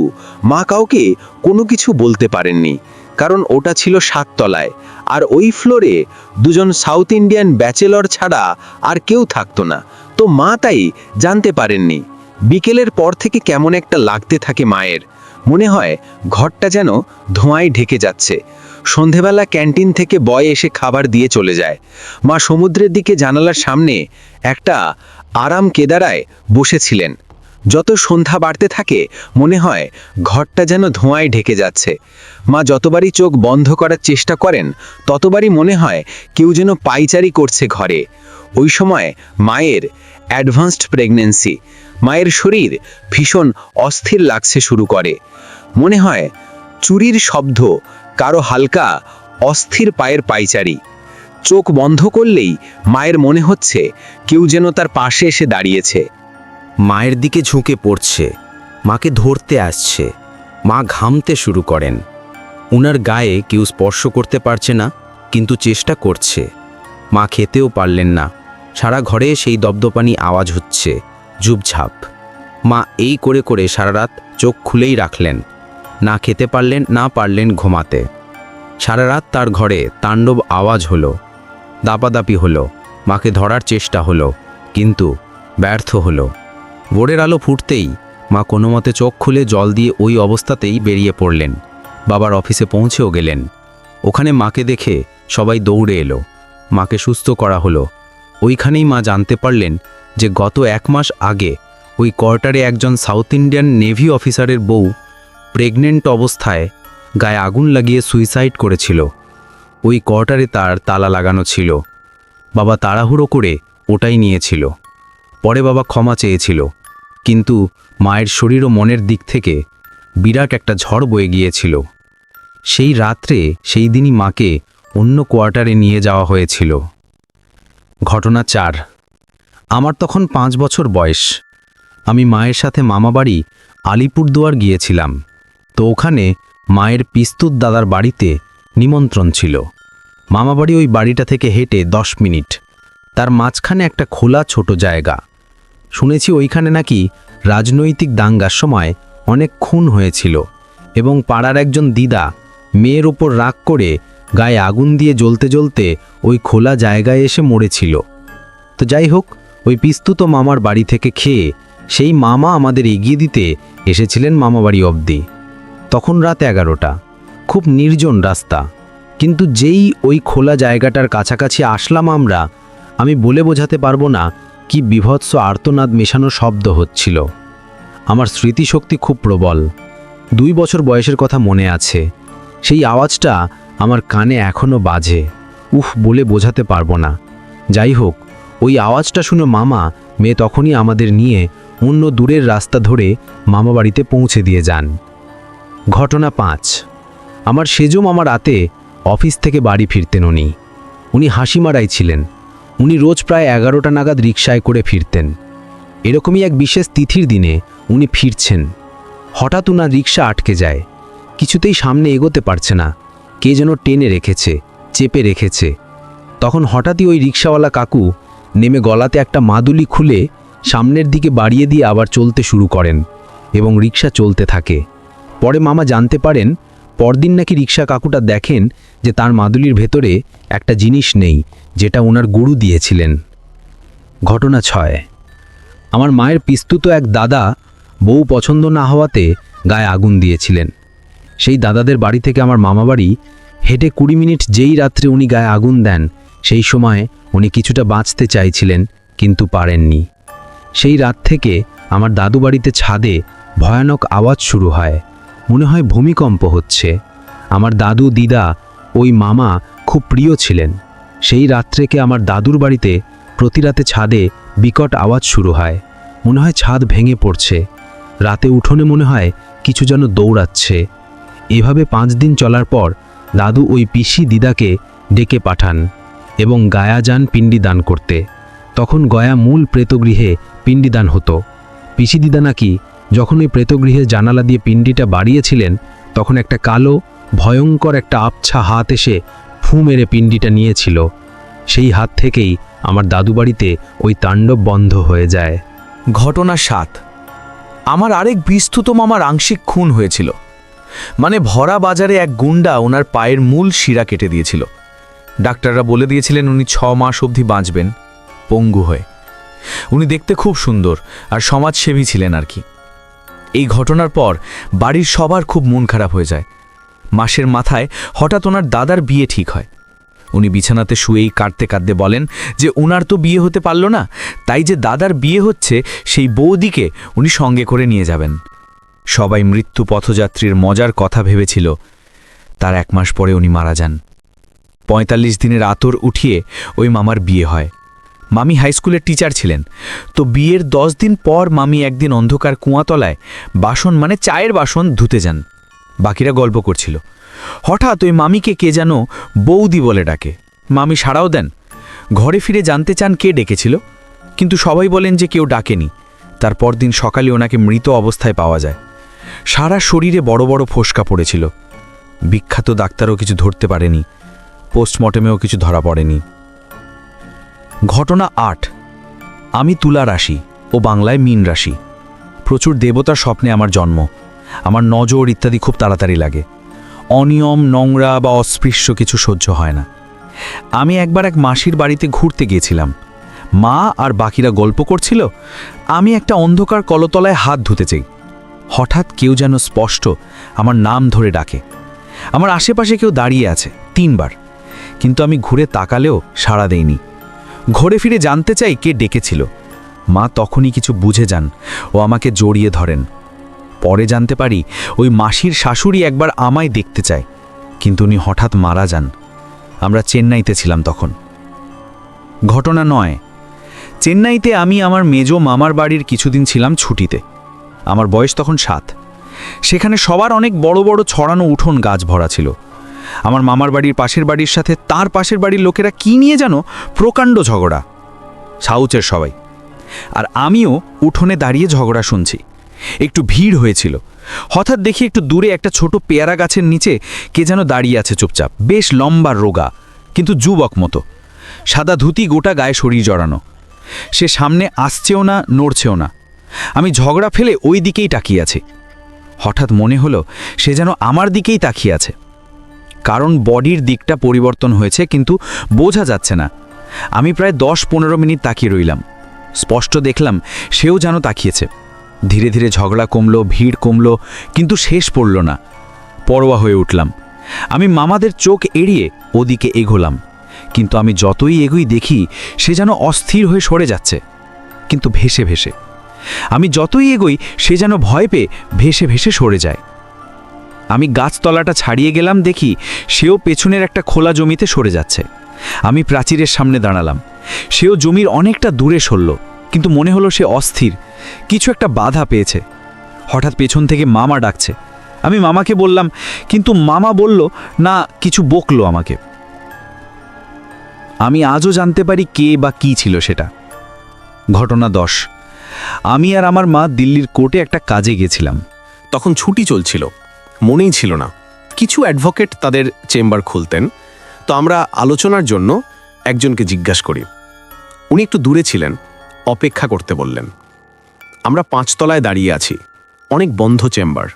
মা কাউকে কোনো কিছু বলতে পারেননি, কারণ ওটা ছিল 7 তলায়, আর ওই ফ্লোরে 2জন সাউথ ইন্ডিয়ান ব্যাচেলর ছাড়া আর কেউ থাকতো না। তো মা তাই জানতে পারেননি। বিকেলের পর থেকে কেমন একটা লাগতে থাকে মায়ের। মনে হয় ঘরটা যেন ধোঁয়ায় ঢেকে যাচ্ছে। সন্ধেবেলা ক্যান্টিন থেকে বয় এসে খাবার দিয়ে চলে যায়। মা সমুদ্রের দিকে জানালার সামনে একটা আরাম কেদারায় বসেছিলেন। যত সন্ধ্যা বাড়তে থাকে মনে হয় ঘরটা যেন ধোঁয়ায় ঢেকে যাচ্ছে। মা যতবারই চোখ বন্ধ করার চেষ্টা করেন, ততবারই মনে হয় কেউ যেন পাইচারি করছে ঘরে। ওই সময় মায়ের অ্যাডভান্সড প্রেগন্যান্সি। মায়ের শরীর ভীষণ অস্থির লাগছে শুরু করে। মনে হয় চুরির শব্দ, কারো হালকা অস্থির পায়ের পাইচারি। চোখ বন্ধ করলেই মায়ের মনে হচ্ছে কেউ যেন তার পাশে এসে দাঁড়িয়েছে। মায়ের দিকে ঝুঁকে পড়ছে, মাকে ধরতে আসছে। মা ঘামতে শুরু করেন। উনার গায়ে কেউ স্পর্শ করতে পারছে না, কিন্তু চেষ্টা করছে। মা খেতেও পারলেন না। সারা ঘরে সেই দপদপানি আওয়াজ হচ্ছে, ঝুপঝাপ। মা এই করে করে সারা রাত চোখ খুলেই রাখলেন। না খেতে পারলেন, না পারলেন ঘুমাতে। সারা রাত তার ঘরে তাণ্ডব আওয়াজ হলো, দাপাদাপি হলো, মাকে ধরার চেষ্টা হলো, কিন্তু ব্যর্থ হলো। ভোরের আলো ফুটতেই মা কোনো মতে চোখ খুলে জল দিয়ে ওই অবস্থাতেই বেরিয়ে পড়লেন। বাবার অফিসে পৌঁছেও গেলেন। ওখানে মাকে দেখে সবাই দৌড়ে এলো। মাকে সুস্থ করা হলো। ওইখানেই মা জানতে পারলেন যে গত 1 মাস আগে ওই কোয়ার্টারে একজন সাউথ ইন্ডিয়ান নেভি অফিসারের বউ প্রেগনেন্ট অবস্থায় গায়ে আগুন লাগিয়ে সুইসাইড করেছিল। ওই কোয়ার্টারে তার তালা লাগানো ছিল। বাবা তাড়াহুড়ো করে ওটাই নিয়েছিল। পরে বাবা ক্ষমা চেয়েছিল, কিন্তু মায়ের শরীর ও মনের দিক থেকে বিরাট একটা ঝড় বয়ে গিয়েছিল। সেই রাত্রে সেই দিনই মাকে অন্য কোয়ার্টারে নিয়ে যাওয়া হয়েছিল। ঘটনা 4। আমার তখন 5 বছর বয়স। আমি মায়ের সাথে মামাবাড়ি আলিপুরদুয়ার গিয়েছিলাম। তো ওখানে মায়ের পিস্তুত দাদার বাড়িতে নিমন্ত্রণ ছিল। মামাবাড়ি ওই বাড়িটা থেকে হেঁটে 10 মিনিট। তার মাঝখানে একটা খোলা ছোট জায়গা। শুনেছি ওইখানে নাকি রাজনৈতিক দাঙ্গার সময় অনেক খুন হয়েছিল এবং পাড়ার একজন দিদা মেয়ের ওপর রাগ করে গায়ে আগুন দিয়ে জ্বলতে জ্বলতে ওই খোলা জায়গায় এসে মরেছিল। তো যাই হোক, ওই পিস্তুত মামার বাড়ি থেকে খেয়ে সেই মামা আমাদের এগিয়ে দিতে এসেছিলেন মামাবাড়ি অবধি। তখন রাত 11টা, খুব নির্জন রাস্তা। কিন্তু যেই ওই খোলা জায়গাটার কাছাকাছি আসলাম আমরা, আমি বলে বোঝাতে পারবো না কি বিভৎস আর্তনাদ মেশানো শব্দ হচ্ছিল। আমার স্মৃতিশক্তি খুব প্রবল। 2 বছর বয়সের কথা মনে আছে। সেই আওয়াজটা আমার কানে এখনও বাজে। বলে বোঝাতে পারবো না। যাই হোক, ওই আওয়াজটা শুনে মামা মেয়ে তখনই আমাদের নিয়ে অন্য দূরের রাস্তা ধরে মামাবাড়িতে পৌঁছে দিয়ে যান। ঘটনা 5। আমার সেজো মামা রাতে অফিস থেকে বাড়ি ফিরতেন। উনি হাসি মারাই ছিলেন। উনি রোজ প্রায় 11টা নাগাদ রিকশায় করে ফিরতেন। এরকমই এক বিশেষ তিথির দিনে উনি ফিরছেন। হঠাৎ উনার রিকশা আটকে যায়। কিছুতেই সামনে এগোতে পারছে না। কে যেন টেনে রেখেছে, চেপে রেখেছে। তখন হঠাৎই ওই রিকশাওয়ালা কাকু নেমে গলাতে একটা মাদুলি খুলে সামনের দিকে বাড়িয়ে দিয়ে আবার চলতে শুরু করেন এবং রিকশা চলতে থাকে। পরে মামা জানতে পারেন, পরদিন নাকি রিকশা কাকুটা দেখেন যে তার মাদুলির ভেতরে একটা জিনিস নেই, যেটা ওনার গুরু দিয়েছিলেন। ঘটনা 6। আমার মায়ের পিস্তুত এক দাদা বউ পছন্দ না হওয়াতে গায়ে আগুন দিয়েছিলেন। সেই দাদাদের বাড়ি থেকে আমার মামাবাড়ি হেঁটে 20 মিনিট। যেই রাত্রে উনি গায়ে আগুন দেন, সেই সময় উনি কিছুটা বাঁচতে চাইছিলেন, কিন্তু পারেননি। সেই রাত থেকে আমার দাদু বাড়িতে ছাদে ভয়ানক আওয়াজ শুরু হয়। মনে হয় ভূমিকম্প হচ্ছে। আমার দাদু, দিদা, ওই মামা খুব প্রিয় ছিলেন। সেই রাত্রেকে আমার দাদুর বাড়িতে প্রতি রাতে ছাদে বিকট আওয়াজ শুরু হয়। মনে হয় ছাদ ভেঙে পড়ছে। রাতে উঠোনে মনে হয় কিছু যেন দৌড়াচ্ছে। এভাবে 5 দিন চলার পর দাদু ওই পিসি দিদাকে ডেকে পাঠান এবং গায়া যান পিণ্ডি দান করতে। তখন গয়া মূল প্রেতগৃহে পিণ্ডি দান হতো। পিসি দিদা নাকি যখন ওই প্রেতগৃহের জানালা দিয়ে পিণ্ডিটা বাড়িয়েছিলেন, তখন একটা কালো ভয়ঙ্কর একটা আবছা হাত এসে ফু মেরে পিণ্ডিটা নিয়েছিল। সেই হাত থেকেই আমার দাদু বাড়িতে ওই তাণ্ডব বন্ধ হয়ে যায়। ঘটনা 7। আমার আরেক বিস্তুত মামার আংশিক খুন হয়েছিল। মানে ভরা বাজারে এক গুন্ডা ওনার পায়ের মূল শিরা কেটে দিয়েছিল। ডাক্তাররা বলে দিয়েছিলেন উনি 6 মাস অবধি বাঁচবেন পঙ্গু হয়ে। উনি দেখতে খুব সুন্দর আর সমাজসেবী ছিলেন আর কি। এই ঘটনার পর বাড়ির সবার খুব মন খারাপ হয়ে যায়। মাসের মাথায় হঠাৎ ওনার দাদার বিয়ে ঠিক হয়। উনি বিছানাতে শুয়েই কাঁদতে কাঁদতে বলেন যে ওনার তো বিয়ে হতে পারল না, তাই যে দাদার বিয়ে হচ্ছে সেই বৌদিকে উনি সঙ্গে করে নিয়ে যাবেন। সবাই মৃত্যু পথযাত্রীর মজার কথা ভেবেছিল। তার 1 মাস পরে উনি মারা যান। 45 দিনের আতর উঠিয়ে ওই মামার বিয়ে হয়। মামি হাইস্কুলের টিচার ছিলেন। তো বিয়ের 10 দিন পর মামি একদিন অন্ধকার কুয়াতলায় বাসন মানে চায়ের বাসন ধুতে যান। বাকিরা গল্প করছিল। হঠাৎ ওই মামিকে কে যেন বৌদি বলে ডাকে। মামি সাড়াও দেন। ঘরে ফিরে জানতে চান কে ডেকেছিল, কিন্তু সবাই বলেন যে কেউ ডাকেনি। তারপর দিন সকালে ওনাকে মৃত অবস্থায় পাওয়া যায়। সারা শরীরে বড় বড় ফোসকা পড়েছিল। বিখ্যাত ডাক্তারও কিছু ধরতে পারেনি, পোস্টমর্টেমেও কিছু ধরা পড়েনি। ঘটনা 8। আমি তুলা রাশি ও বাংলায় মীন রাশি। প্রচুর দেবতার স্বপ্নে আমার জন্ম। আমার নজর ইত্যাদি খুব তাড়াতাড়ি লাগে। অনিয়ম, নোংরা বা অস্পৃশ্য কিছু সহ্য হয় না। আমি একবার এক মাসির বাড়িতে ঘুরতে গিয়েছিলাম। মা আর বাকিরা গল্প করছিল, আমি একটা অন্ধকার কলতলায় হাত ধুতে চাই। হঠাৎ কেউ যেন স্পষ্ট আমার নাম ধরে ডাকে। আমার আশেপাশে কেউ দাঁড়িয়ে আছে 3 বার, কিন্তু আমি ঘুরে তাকালেও সাড়া দেইনি। ঘুরে ফিরে জানতে চাই কে ডেকেছিল। মা তখনই কিছু বুঝে যান ও আমাকে জড়িয়ে ধরেন। পরে জানতে পারি ওই মাসির শাশুড়ি একবার আমায় দেখতে চায়, কিন্তু উনি হঠাৎ মারা যান। আমরা চেন্নাইতে ছিলাম তখন। ঘটনা 9। চেন্নাইতে আমি আমার মেজো মামার বাড়ির কিছুদিন ছিলাম ছুটিতে। আমার বয়স তখন 7। সেখানে সবার অনেক বড় বড় ছড়ানো উঠোন গাছ ভরা ছিল। আমার মামার বাড়ির পাশের বাড়ির সাথে তার পাশের বাড়ির লোকেরা কি নিয়ে যেন প্রকাণ্ড ঝগড়া, সাউচের সবাই। আর আমিও উঠোনে দাঁড়িয়ে ঝগড়া শুনছি। একটু ভিড় হয়েছিল। হঠাৎ দেখি একটু দূরে একটা ছোট পেয়ারা গাছের নিচে কে যেন দাঁড়িয়ে আছে চুপচাপ, বেশ লম্বা রোগা, কিন্তু যুবক মতো, সাদা ধুতি, গোটা গায়ে শরীর জড়ানো। সে সামনে আসছেও না, নড়ছেও না। আমি ঝগড়া ফেলে ওই দিকেই তাকিয়ে আছি। হঠাৎ মনে হলো সে যেন আমার দিকেই তাকিয়ে আছে। কারণ বডির দিকটা পরিবর্তন হয়েছে, কিন্তু বোঝা যাচ্ছে না। আমি প্রায় 10-15 মিনিট তাকিয়ে রইলাম। স্পষ্ট দেখলাম সেও যেন তাকিয়েছে। ধীরে ধীরে ঝগড়া কমলো, ভিড় কমলো, কিন্তু শেষ পড়ল না। পরোয়া হয়ে উঠলাম। আমি মামাদের চোখ এড়িয়ে ওদিকে এগোলাম, কিন্তু আমি যতই এগোই দেখি সে যেন অস্থির হয়ে সরে যাচ্ছে, কিন্তু ভেসে ভেসে। আমি যতই এগোই সে যেন ভয় পেয়ে ভেসে ভেসে সরে যায়। আমি গাছতলাটা ছাড়িয়ে গেলাম, দেখি সেও পেছনের একটা খোলা জমিতে সরে যাচ্ছে। আমি প্রাচীরের সামনে দাঁড়ালাম। সেও জমির অনেকটা দূরে সরল, কিন্তু মনে হলো সে অস্থির, কিছু একটা বাধা পেয়েছে। হঠাৎ পেছন থেকে মামা ডাকছে। আমি মামাকে বললাম, কিন্তু মামা বলল না, কিছু বকলো আমাকে। আমি আজও জানতে পারি কে বা কি ছিল সেটা। ঘটনা 10। আমি আর আমার মা দিল্লির কোর্টে একটা কাজে গেছিলাম। তখন ছুটি চলছিল, মনেই ছিল না। কিছু অ্যাডভোকেট তাদের চেম্বার খুলতেন, তো আমরা আলোচনার জন্য একজনকে জিজ্ঞাসা করি। উনি একটু দূরে ছিলেন, অপেক্ষা করতে বললেন। আমরা 5 তলায় দাঁড়িয়ে আছি, অনেক বন্ধ চেম্বার।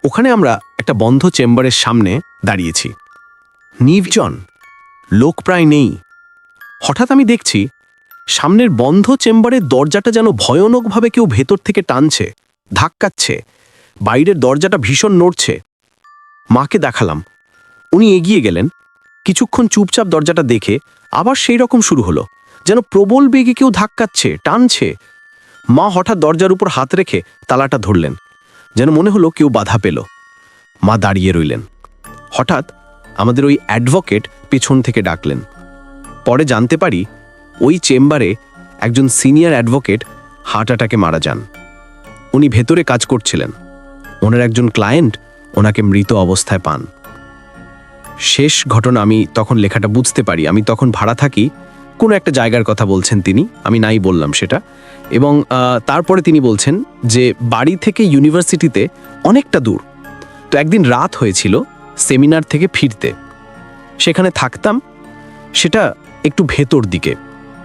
ওখানে আমরা একটা বন্ধ চেম্বারের সামনে দাঁড়িয়েছি। নির্জন, লোক প্রায় নেই। হঠাৎ আমি দেখছি সামনের বন্ধ চেম্বারের দরজাটা যেন ভয়ানকভাবে কেউ ভেতর থেকে টানছে, ধাক্কাচ্ছে। বাইরের দরজাটা ভীষণ নড়ছে। মাকে দেখালাম, উনি এগিয়ে গেলেন। কিছুক্ষণ চুপচাপ দরজাটা দেখে আবার সেই রকম শুরু হলো, যেন প্রবল বেগে কেউ ধাক্কাচ্ছে, টানছে। মা হঠাৎ দরজার উপর হাত রেখে তালাটা ধরলেন, যেন মনে হলো কেউ বাধা পেল। মা দাঁড়িয়ে রইলেন। হঠাৎ আমাদের ওই অ্যাডভোকেট পেছন থেকে ডাকলেন। পরে জানতে পারি ওই চেম্বারে একজন সিনিয়র অ্যাডভোকেট হার্ট অ্যাটাকে মারা যান। উনি ভেতরে কাজ করছিলেন। ওনার একজন ক্লায়েন্ট ওনাকে মৃত অবস্থায় পান। শেষ ঘটনা আমি তখন লেখাটা বুঝতে পারি। আমি তখন ভাড়া থাকি, কোনো একটা জায়গার কথা বলছেন তিনি, আমি নাই বললাম সেটা। এবং তারপরে তিনি বলছেন যে বাড়ি থেকে ইউনিভার্সিটিতে অনেকটা দূর। তো একদিন রাত হয়েছিল সেমিনার থেকে ফিরতে। সেখানে থাকতাম, সেটা একটু ভেতর দিকে,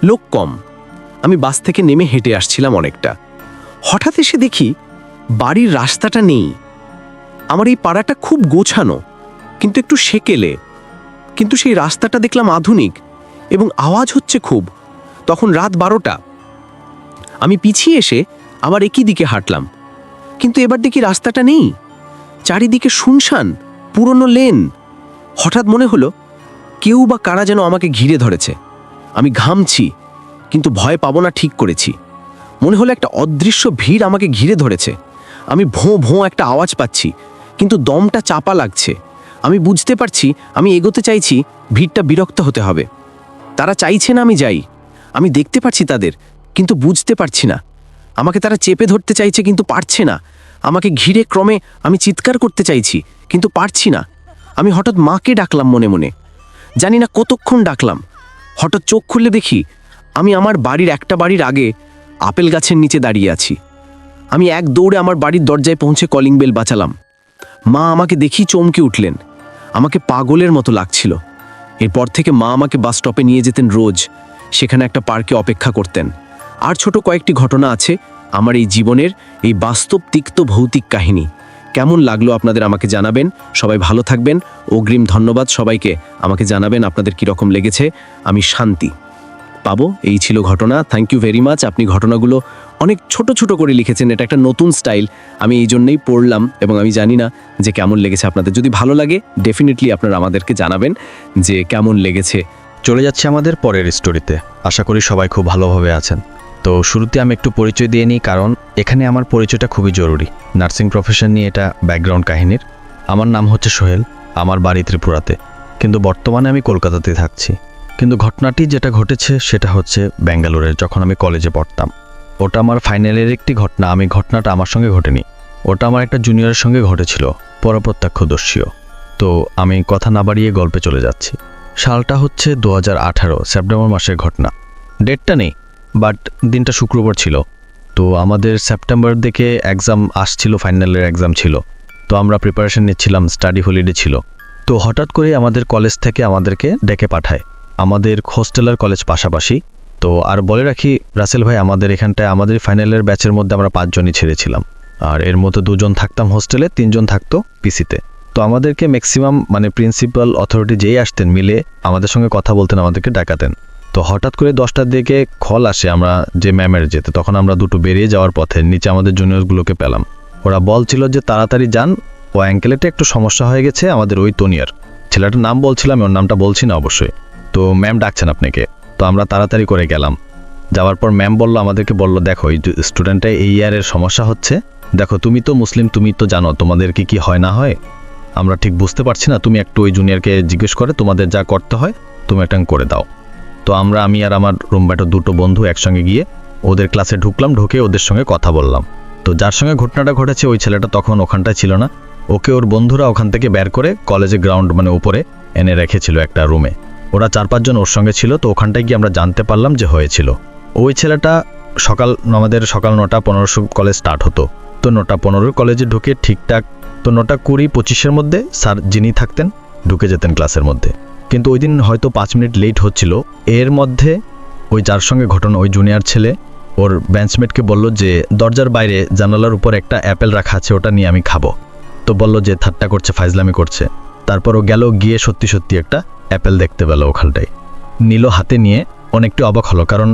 লোক কম। আমি বাস থেকে নেমে হেঁটে আসছিলাম অনেকটা। হঠাৎ এসে দেখি বাড়ির রাস্তাটা নেই। আমার এই পাড়াটা খুব গোছানো, কিন্তু একটু সেকেলে। কিন্তু সেই রাস্তাটা দেখলাম আধুনিক এবং আওয়াজ হচ্ছে খুব। তখন রাত 12টা। আমি পিছিয়ে এসে আবার একই দিকে হাঁটলাম, কিন্তু এবার দেখি রাস্তাটা নেই। চারিদিকে শুনশান, পুরনো লেন। হঠাৎ মনে হলো কেউ বা কারা যেন আমাকে ঘিরে ধরেছে। আমি ঘামছি, কিন্তু ভয় পাবো না ঠিক করেছি। মনে হলো একটা অদৃশ্য ভিড় আমাকে ঘিরে ধরেছে। আমি ভোঁ ভোঁ একটা আওয়াজ পাচ্ছি, কিন্তু দমটা চাপা লাগছে। আমি বুঝতে পারছি আমি এগোতে চাইছি, ভিড়টা বিরক্ত হতে হবে। তারা চাইছে না আমি যাই। আমি দেখতে পাচ্ছি তাদের, কিন্তু বুঝতে পারছি না। আমাকে তারা চেপে ধরতে চাইছে, কিন্তু পারছে না। আমাকে ঘিরে ক্রমে আমি চিৎকার করতে চাইছি, কিন্তু পারছি না। আমি হঠাৎ মাকে ডাকলাম মনে মনে, জানি না কতক্ষণ ডাকলাম। হঠাৎ চোখ খুলে দেখি আমি আমার বাড়ির একটা বাড়ির আগে আপেল গাছের নিচে দাঁড়িয়ে আছি। আমি এক দৌড়ে আমার বাড়ির দরজায় পৌঁছে কলিং বেল বাঁচালাম। মা আমাকে দেখি চমকে উঠলেন। আমাকে পাগলের মতো লাগছিল। এরপর থেকে মা আমাকে বাস স্টপে নিয়ে যেতেন রোজ, সেখানে একটা পার্কে অপেক্ষা করতেন। আর ছোট কয়েকটি ঘটনা আছে আমার এই জীবনের, এই বাস্তব তিক্ত ভৌতিক কাহিনী। কেমন লাগলো আপনাদের আমাকে জানাবেন। সবাই ভালো থাকবেন। অগ্রিম ধন্যবাদ সবাইকে। আমাকে জানাবেন আপনাদের কীরকম লেগেছে। আমি শান্তি পাবো। এই ছিল ঘটনা। Thank you very much. আপনি ঘটনাগুলো অনেক ছোট ছোট করে লিখেছেন, এটা একটা নতুন স্টাইল। আমি এই জন্যই পড়লাম এবং আমি জানি না যে কেমন লেগেছে আপনাদের। যদি ভালো লাগে ডেফিনেটলি আপনারা আমাদেরকে জানাবেন যে কেমন লেগেছে। চলে যাচ্ছে আমাদের পরের স্টোরিতে। আশা করি সবাই খুব ভালোভাবে আছেন। তো শুরুতে আমি একটু পরিচয় দিয়ে নিই, কারণ এখানে আমার পরিচয়টা খুবই জরুরি। নার্সিং প্রফেশন নিয়ে এটা ব্যাকগ্রাউন্ড কাহিনীর। আমার নাম হচ্ছে সোহেল, আমার বাড়ি ত্রিপুরাতে, কিন্তু বর্তমানে আমি কলকাতাতে থাকছি। কিন্তু ঘটনাটি যেটা ঘটেছে সেটা হচ্ছে ব্যাঙ্গালোরে, যখন আমি কলেজে পড়তাম। ওটা আমার ফাইনালের একটি ঘটনা। ঘটনাটা আমার সঙ্গে ঘটেনি, ওটা আমার একটা জুনিয়রের সঙ্গে ঘটেছিল, পরপ্রত্যক্ষদর্শীও। তো আমি কথা না বাড়িয়ে গল্পে চলে যাচ্ছি। সালটা হচ্ছে 2018 সেপ্টেম্বর মাসের ঘটনা। ডেটটা নেই, বাট দিনটা শুক্রবার ছিল। তো আমাদের সেপ্টেম্বর দিকে এক্সাম আসছিল, ফাইনালের এক্সাম ছিল। তো আমরা প্রিপারেশন নিচ্ছিলাম, স্টাডি হলিডে ছিল। তো হঠাৎ করে আমাদের কলেজ থেকে আমাদেরকে ডেকে পাঠায়। আমাদের হোস্টেল আর কলেজ পাশাপাশি। তো আর বলে রাখি রাসেল ভাই, আমাদের এখানটায় আমাদের ফাইনালের ব্যাচের মধ্যে আমরা 5 জনই ছেড়েছিলাম। আর এর মধ্যে 2 জন থাকতাম হোস্টেলে, 3 জন থাকতো পিসিতে। তো আমাদেরকে ম্যাক্সিমাম প্রিন্সিপাল অথরিটি যেই আসতেন মিলে আমাদের সঙ্গে কথা বলতেন, আমাদেরকে ডাকাতেন। তো হঠাৎ করে 10টার দিকে কল আসে আমরা যে ম্যামের যেতে, তখন আমরা দুটো বেরিয়ে যাওয়ার পথে নিচে আমাদের জুনিয়রগুলোকে পেলাম। ওরা বলছিল যে তাড়াতাড়ি যান, ও অ্যাঙ্কেলেটে একটু সমস্যা হয়ে গেছে। আমাদের ওই তনিয়ার ছেলেটার নাম বলছিলাম, ওর নামটা বলছি না অবশ্যই। তো ম্যাম ডাকছেন আপনাকে। তো আমরা তাড়াতাড়ি করে গেলাম। যাওয়ার পর ম্যাম আমাদেরকে বলল, দেখো এই স্টুডেন্টটা এই ইয়ারের সমস্যা হচ্ছে, দেখো তুমি তো মুসলিম, তুমি তো জানো তোমাদের কি হয় না হয়, আমরা ঠিক বুঝতে পারছি না, তুমি একটু ওই জুনিয়রকে জিজ্ঞেস করে তোমাদের যা করতে হয় তুমি একটা করে দাও। তো আমি আর আমার রুমমেটের 2 বন্ধু একসঙ্গে গিয়ে ওদের ক্লাসে ঢুকলাম, ঢুকে ওদের সঙ্গে কথা বললাম। তো যার সঙ্গে ঘটনাটা ঘটেছে ওই ছেলেটা তখন ওখানটায় ছিল না। ওকে ওর বন্ধুরা ওখান থেকে বের করে কলেজে গ্রাউন্ড উপরে এনে রেখেছিল একটা রুমে। ওরা 4-5 জন ওর সঙ্গে ছিল। তো ওখানটায় গিয়ে আমরা জানতে পারলাম যে হয়েছিল। ওই ছেলেটা আমাদের সকাল 9:15 কলেজ স্টার্ট হতো। তো 9:15 কলেজে ঢুকে ঠিকঠাক তো 9:20-25 মধ্যে স্যার যিনি থাকতেন ঢুকে যেতেন ক্লাসের মধ্যে। কিন্তু ওই দিন হয়তো 5 মিনিট লেট হচ্ছিল। এর মধ্যে ওই যার সঙ্গে ঘটনা ওই জুনিয়র ছেলে ওর বেঞ্চমেটকে বলল যে দরজার বাইরে জানালার উপর একটা অ্যাপেল রাখা আছে, ওটা নিয়ে আমি খাবো। তো বলল যে ঠাট্টা করছে, ফাইজলামি করছে। তারপর ও গেল, গিয়ে সত্যি সত্যি একটা অ্যাপেল দেখতে পেল ওখানটায়। নিল হাতে নিয়ে, অনেকটা অবাক হলো, কারণ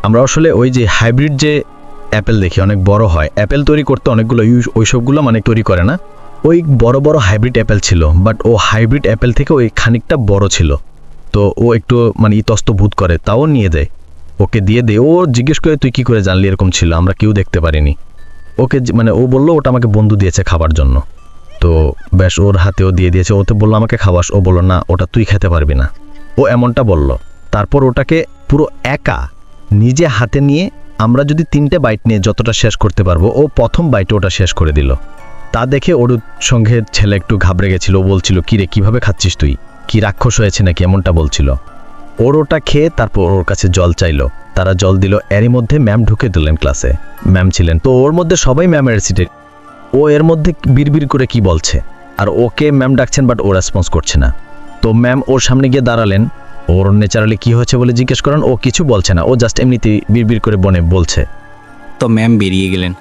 আমরা আসলে ওই যে হাইব্রিড যে অ্যাপেল দেখি অনেক বড় হয়, অ্যাপেল তৈরি করতে অনেকগুলো ওইসবগুলো তৈরি করে না, ওই বড় বড় হাইব্রিড অ্যাপেল ছিল। বাট ও হাইব্রিড অ্যাপেল থেকে ওই খানিকটা বড় ছিল। তো ও একটু ইতস্ত বোধ করে, তাও নিয়ে দেয়, ওকে দিয়ে দেয়। ও জিজ্ঞেস করে তুই কি করে জানলি এরকম ছিল, আমরা কেউ দেখতে পারিনি। ওকে ও বললো ওটা আমাকে বন্ধু দিয়েছে খাবার জন্য। তো ব্যাস ওর হাতেও দিয়ে দিয়েছে। ওতে বললো আমাকে খাওয়াস, ও বললো না ওটা তুই খেতে পারবি না, ও এমনটা বলল। তারপর ওটাকে পুরো একা নিজে হাতে নিয়ে, আমরা যদি 3টে বাইট নিয়ে যতটা শেষ করতে পারবো, ও প্রথম বাইটে ওটা শেষ করে দিল। তা দেখে ওর সঙ্গে ছেলে একটু ঘাবড়ে গেছিল। ও বলছিল কি রে, কিভাবে খাচ্ছিস তুই, কি রাক্ষস হয়েছে নাকি, এমনটা বলছিল। ওর ওটা খেয়ে তারপর ওর কাছে জল চাইলো, তারা জল দিল। এরই মধ্যে ম্যাম ঢুকে দিলেন ক্লাসে, ম্যাম ছিলেন। তো ওর মধ্যে সবাই ম্যামের সিটে, ও এর মধ্যে বিড়বিড় করে কি বলছে, আর ওকে ম্যাম ডাকছেন বাট ও রেসপন্স করছে না। তো ম্যাম ওর সামনে গিয়ে দাঁড়ালেন, ওর ন্যাচারালি কি হয়েছে বলে জিজ্ঞেস করেন, ও কিছু বলছে না, ও জাস্ট এমনিতেই বিড়বিড় করে বলছে। তো ম্যাম বেরিয়ে গেলেন।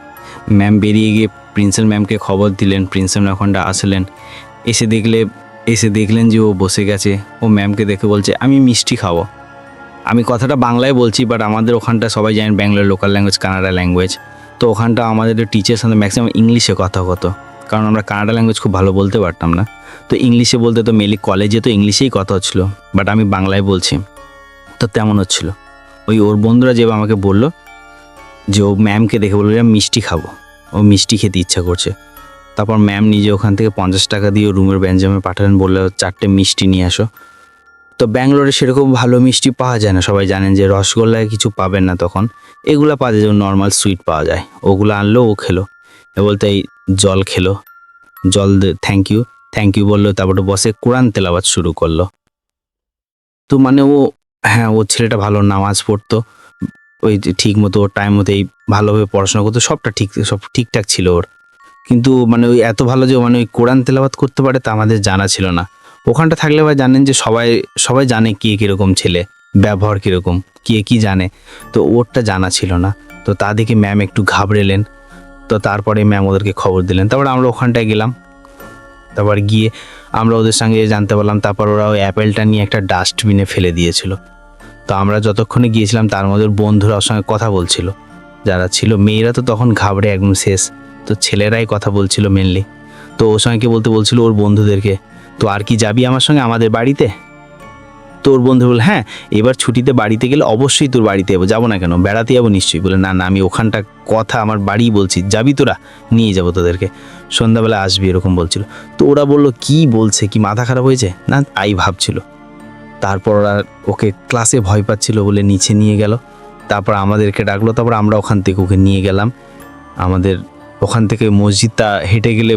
ম্যাম বেরিয়ে গিয়ে প্রিন্সিপাল ম্যামকে খবর দিলেন। প্রিন্সিপাল ওখানটা আসলেন, এসে দেখলেন যে ও বসে গেছে। ও ম্যামকে দেখে বলছে আমি মিষ্টি খাবো। আমি কথাটা বাংলায় বলছি, বাট আমাদের ওখানটা সবাই জানেন Bangalore local language Canada language. তো ওখানটা আমাদের টিচারের সাথে ম্যাক্সিমাম ইংলিশে কথা হতো, কারণ আমরা কানাডা ল্যাঙ্গুয়েজ খুব ভালো বলতে পারতাম না। তো ইংলিশে বলতে তো মেনলি কলেজে তো ইংলিশেই কথা হচ্ছিলো, বাট আমি বাংলায় বলছি। তো তেমন হচ্ছিলো। ওর বন্ধুরা যেভাবে আমাকে বললো যে ও ম্যামকে দেখে বললো আমি মিষ্টি খাবো, ও মিষ্টি খেতে ইচ্ছা করছে। তারপর ম্যাম নিজে ওখান থেকে 50 টাকা দিয়ে রুমের বেঞ্জামে পাঠালেন, বললে 4টে মিষ্টি নিয়ে আসো। তো ব্যাঙ্গালোরে সেরকম ভালো মিষ্টি পাওয়া যায় না, সবাই জানেন যে রসগোল্লায় কিছু পাবেন না তখন, এগুলো পাওয়া যায় যেমন নর্মাল সুইট পাওয়া যায়। ওগুলো আনলো, ও খেলো। বলতে এই জল খেলো, জল থ্যাংক ইউ বললো। তারপরে বসে কোরআন তেলাওয়াত শুরু করলো। তো ও ছেলেটা ভালো নামাজ পড়তো, ওই ঠিক মতো টাইম মতো এই ভালোভাবে পড়াশোনা করতো, সব ঠিকঠাক ছিল ওর। কিন্তু মানে ওই এত ভালো যে মানে ওই কোরআন তেলাওয়াত করতে পারে তা আমাদের জানা ছিল না। ওখানটা থাকলে ভাই জানেন যে সবাই জানে কে কীরকম ছেলে, ব্যবহার কীরকম, কে কী জানে, তো ওরটা জানা ছিল না। তো তা দেখে ম্যাম একটু ঘাবড়েলেন। তো তারপরে ম্যাম ওদেরকে খবর দিলেন। তারপরে আমরা ওখানটায় গেলাম। তারপর গিয়ে আমরা ওদের সঙ্গে জানতে পারলাম, তারপর ওরা ওই অ্যাপেলটা নিয়ে একটা ডাস্টবিনে ফেলে দিয়েছিল। তো আমরা যতক্ষণে গিয়েছিলাম তার মধ্যে ওর বন্ধুরা ওর সঙ্গে কথা বলছিল, যারা ছিল। মেয়েরা তো তখন ঘাবড়ে একদম শেষ, তো ছেলেরাই কথা বলছিল মেনলি। তো ওর সঙ্গে কি বলতে বলছিল ওর বন্ধুদেরকে, তো আর কি যাবি আমার সঙ্গে আমাদের বাড়িতে? তো ওর বন্ধু বলে, হ্যাঁ এবার ছুটিতে বাড়িতে গেলে অবশ্যই তোর বাড়িতে যাবো না কেন, বেড়াতে যাবো নিশ্চয়ই। বলে, না না আমি ওখানটা কথা আমার বাড়ি বলছি, যাবি তোরা, নিয়ে যাবো তোদেরকে, সন্ধ্যাবেলা আসবি এরকম বলছিল। তো ওরা বললো কি বলছে, কি মাথা খারাপ হয়েছে না, আই ভাবছিল। তারপর ওরা ওকে ক্লাসে ভয় পাচ্ছিল বলে নিচে নিয়ে গেল। তারপর আমাদেরকে ডাকলো, তারপর আমরা ওখান থেকে ওকে নিয়ে গেলাম। আমাদের ওখান থেকে মসজিদটা হেঁটে গেলে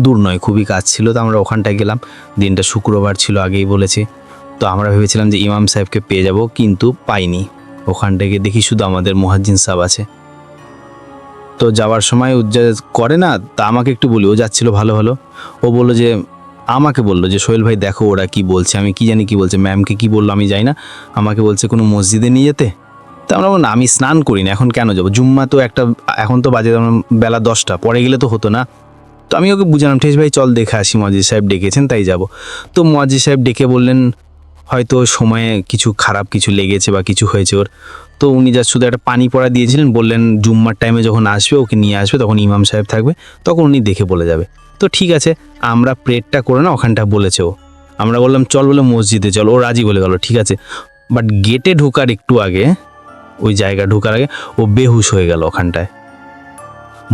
দূর নয়, খুবই কাজ ছিল। তো আমরা ওখানটায় গেলাম। দিনটা শুক্রবার ছিল, আগেই বলেছি। তো আমরা ভেবেছিলাম যে ইমাম সাহেবকে পেয়ে যাব, কিন্তু পাইনি। ওখান থেকে দেখি শুধু আমাদের মুয়াজ্জিন সাহেব আছে। তো যাওয়ার সময় ও যা করে না, তা আমাকে একটু বলি, ও যাচ্ছিল ভালো ভালো, ও বললো যে আমাকে বললো যে সোহেল ভাই দেখো ওরা কি বলছে। আমি কি জানি কি বলছে, ম্যামকে কি বললো আমি যাই না, আমাকে বলছে কোনো মসজিদে নিয়ে যেতে। তা আমরা বললাম, আমি স্নান করি না, এখন কেন যাবো, জুম্মা তো এখন তো বাজে বেলা 10টা, পরে গেলে তো হতো না। তো আমি ওকে বুঝালাম, ঠিক ভাই চল দেখে আসি, মুয়াজ্জিন সাহেব ডেকেছেন তাই যাব। তো মুয়াজ্জিন সাহেব ডেকে বললেন হয়তো সময়ে কিছু খারাপ কিছু লেগেছে বা কিছু হয়েছে ওর। তো উনি যা শুধু একটা পানি পড়া দিয়েছিলেন, বললেন জুম্মার টাইমে যখন আসবে ওকে নিয়ে আসবে, তখন ইমাম সাহেব থাকবে, তখন উনি দেখে বলে যাবে। তো ঠিক আছে, আমরা প্রেটটা করে না ওখানটা বলেছে ও। আমরা বললাম চল, বলে মসজিদে চল, ও রাজি বলে গেল ঠিক আছে। বাট গেটে ঢোকার একটু আগে, ওই জায়গা ঢোকার আগে ও বেহুশ হয়ে গেল ওখানটায়।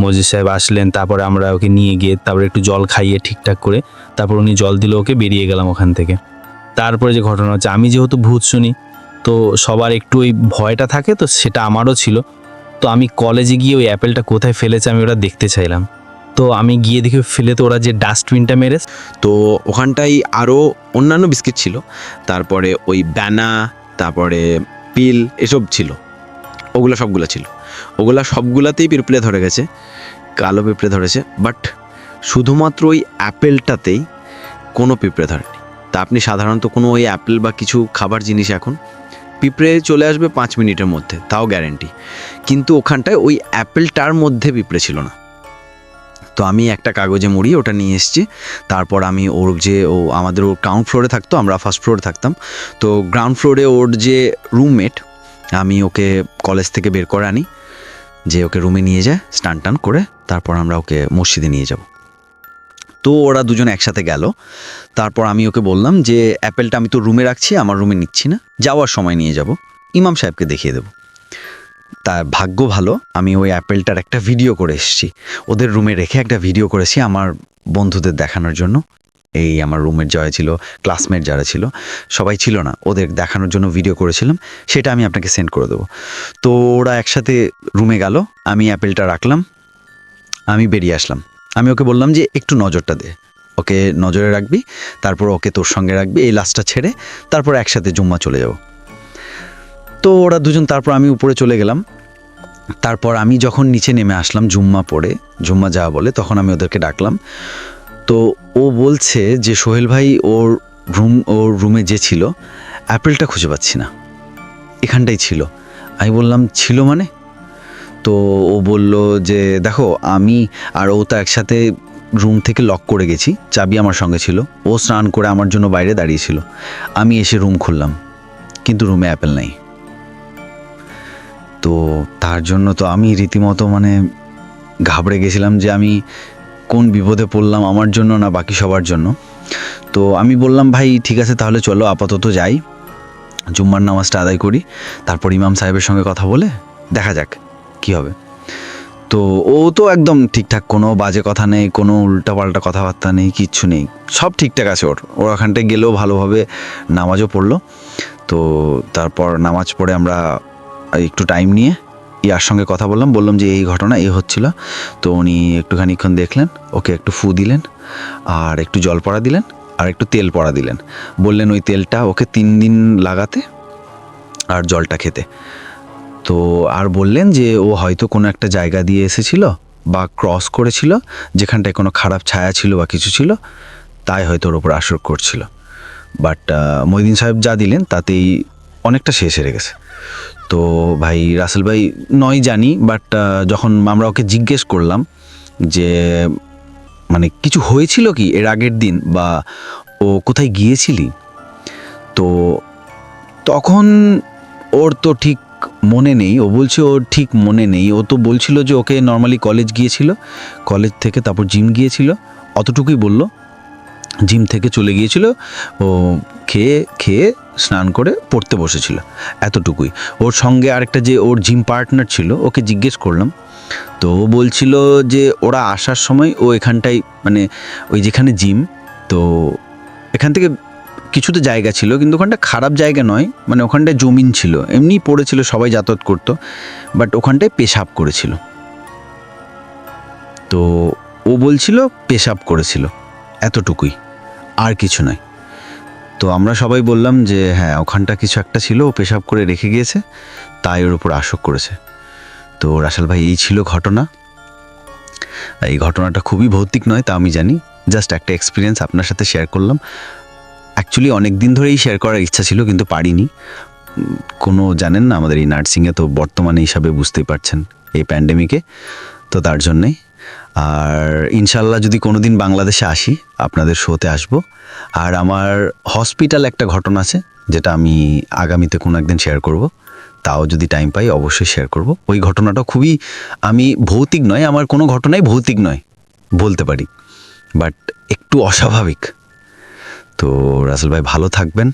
মসজিদ সাহেব আসলেন, তারপরে আমরা ওকে নিয়ে গিয়ে তারপরে একটু জল খাইয়ে ঠিকঠাক করে তারপর উনি জল দিল ওকে, বেরিয়ে গেলাম ওখান থেকে। তারপরে যে ঘটনা হচ্ছে, আমি যেহেতু ভূত শুনি, তো সবার একটু ওই ভয়টা থাকে, তো সেটা আমারও ছিল। তো আমি কলেজে গিয়ে ওই অ্যাপেলটা কোথায় ফেলেছে আমি ওটা দেখতে চাইলাম। তো আমি গিয়ে দেখি ফেলে তো ওরা যে ডাস্টবিনটা মেরেছে। তো ওখানটাই আরও অন্যান্য বিস্কিট ছিল, তারপরে ওই ব্যানা, তারপরে পিল, এসব ছিল। ওগুলো সবগুলো ছিল, ওগুলা সবগুলাতেই পিঁপড়ে ধরে গেছে, কালো পিঁপড়ে ধরেছে। বাট শুধুমাত্র ওই অ্যাপেলটাতেই কোনো পিঁপড়ে ধরেনি। তা আপনি সাধারণত কোনো ওই অ্যাপেল বা কিছু খাবার জিনিস এখন পিঁপড়ে চলে আসবে 5 মিনিটের মধ্যে, তাও গ্যারেন্টি। কিন্তু ওখানটায় ওই অ্যাপেলটার মধ্যে পিঁপড়ে ছিল না। তো আমি একটা কাগজে মুড়ি ওটা নিয়ে এসেছি। তারপর আমি ওর আমাদের ওর গ্রাউন্ড ফ্লোরে থাকতো, আমরা ফার্স্ট ফ্লোরে থাকতাম। তো গ্রাউন্ড ফ্লোরে ওর যে রুমমেট, আমি ওকে কলেজ থেকে বের করে আনি, যে ওকে রুমে নিয়ে যায় স্নান টান করে, তারপর আমরা ওকে মসজিদে নিয়ে যাব। তো ওরা দুজন একসাথে গেল। তারপর আমি ওকে বললাম যে অ্যাপেলটা আমি তো রুমে রাখছি, আমার রুমে নিচ্ছি না, যাওয়ার সময় নিয়ে যাব, ইমাম সাহেবকে দেখিয়ে দেবো। তার ভাগ্য ভালো, আমি ওই অ্যাপেলটার একটা ভিডিও করে এসেছি, ওদের রুমে রেখে একটা ভিডিও করেছি আমার বন্ধুদের দেখানোর জন্য। এই আমার রুমের জয় ছিল, ক্লাসমেট যারা ছিল সবাই ছিল না, ওদের দেখানোর জন্য ভিডিও করেছিলাম, সেটা আমি আপনাকে সেন্ড করে দেবো। তো ওরা একসাথে রুমে গেল, আমি অ্যাপেলটা রাখলাম, আমি বেরিয়ে আসলাম। আমি ওকে বললাম যে একটু নজরটা দে, ওকে নজরে রাখবি, তারপর ওকে তোর সঙ্গে রাখবি, এই লাস্টটা ছেড়ে তারপর একসাথে জুম্মা চলে যাব। তো ওরা দুজন, তারপর আমি উপরে চলে গেলাম। তারপর আমি যখন নিচে নেমে আসলাম জুম্মা পড়ে, জুম্মা যাওয়া বলে, তখন আমি ওদেরকে ডাকলাম। তো ও বলছে যে সোহেল ভাই ওর রুমে যে ছিল অ্যাপেলটা খুঁজে পাচ্ছি না, এখানটাই ছিল। আমি বললাম ছিল মানে? তো ও বলল যে দেখো আমি আর ও তো একসাথে রুম থেকে লক করে গেছি, চাবি আমার সঙ্গে ছিল, ও স্নান করে আমার জন্য বাইরে দাঁড়িয়েছিল, আমি এসে রুম খুললাম, কিন্তু রুমে অ্যাপেল নেই। তো তার জন্য তো আমি রীতিমতো মানে ঘাবড়ে গেছিলাম যে আমি কোন বিপদে পড়লাম, আমার জন্য না বাকি সবার জন্য। তো আমি বললাম ভাই ঠিক আছে তাহলে চলো আপাতত যাই, জুম্মার নামাজটা আদায় করি, তারপর ইমাম সাহেবের সঙ্গে কথা বলে দেখা যাক কি হবে। তো ও তো একদম ঠিকঠাক, কোনো বাজে কথা নেই, কোনো উল্টাপাল্টা কথাবার্তা নেই, কিচ্ছু নেই, সব ঠিকঠাক আছে ওর ওখানটায় গেলেও ভালোভাবে নামাজও পড়লো। তো তারপর নামাজ পড়ে আমরা একটু টাইম নিয়ে ইয়ার সঙ্গে কথা বললাম যে এই ঘটনা এই হচ্ছিল। তো উনি একটুখানিক্ষণ দেখলেন, ওকে একটু ফু দিলেন, আর একটু জল পড়া দিলেন, আর একটু তেল পড়া দিলেন, বললেন ওই তেলটা ওকে 3 দিন লাগাতে আর জলটা খেতে। তো আর বললেন যে ও হয়তো কোনো একটা জায়গা দিয়ে এসেছিল বা ক্রস করেছিল, যেখানটায় কোনো খারাপ ছায়া ছিল বা কিছু ছিল, তাই হয়তো ওর ওপর আসর করছিল। বাট মহিউদ্দিন সাহেব যা দিলেন তাতেই অনেকটা শেষ হয়ে গেছে। তো ভাই রাসেল ভাই নয় জানি, বাট যখন আমরা ওকে জিজ্ঞেস করলাম যে মানে কিছু হয়েছিল কি এর আগের দিন, বা ও কোথায় গিয়েছিলি, তো তখন ওর তো ঠিক মনে নেই। ও বলছে ওর ঠিক মনে নেই। ও তো বলছিল যে ওকে নর্মালি কলেজ গিয়েছিল, কলেজ থেকে তারপর জিম গিয়েছিল, অতটুকুই বলল। জিম থেকে চলে গিয়েছিল, ও খেয়ে স্নান করে পড়তে বসেছিল, এতটুকুই। ওর সঙ্গে আরেকটা যে ওর জিম পার্টনার ছিল, ওকে জিজ্ঞেস করলাম, তো ও বলছিল যে ওরা আসার সময় ও এখানটায় মানে ওই যেখানে জিম, তো এখান থেকে কিছুটা জায়গা ছিল, কিন্তু ওখানটা খারাপ জায়গা নয়, মানে ওখানটায় জমিন ছিল, এমনি পড়েছিল, সবাই যাতায়াত করতো, বাট ওখানটায় পেশাব করেছিল। তো ও বলছিল পেশাব করেছিল, এতটুকুই, আর কিছু নয়। তো আমরা সবাই বললাম যে হ্যাঁ ওখানটা কিছু একটা ছিল, ও পেশাব করে রেখে গিয়েছে, তাই ওর উপর আসক করেছে। তো রাসেল ভাই এই ছিল ঘটনা। এই ঘটনাটা খুবই ভৌতিক নয়, তা আমি জানি, জাস্ট একটা এক্সপিরিয়েন্স আপনার সাথে শেয়ার করলাম। অ্যাকচুয়ালি অনেক দিন ধরেই শেয়ার করার ইচ্ছা ছিল, কিন্তু পারিনি। কোনো জানেন না আমাদের এই নার্সিংয়ে তো বর্তমানে হিসাবে বুঝতেই পারছেন এই প্যান্ডেমিকে, তো তার জন্যেই। আর ইনশাল্লাহ যদি কোনো দিন বাংলাদেশে আসি আপনাদের শোতে আসব। আর আমার হসপিটাল একটা ঘটনা আছে, যেটা আমি আগামীতে কোনো একদিন শেয়ার করব, তাও যদি টাইম পাই অবশ্যই শেয়ার করব। ওই ঘটনাটা খুবই, আমি ভৌতিক নয়, আমার কোনো ঘটনাই ভৌতিক নয় বলতে পারি, বাট একটু অস্বাভাবিক। তো রাসেল ভাই ভালো থাকবেন,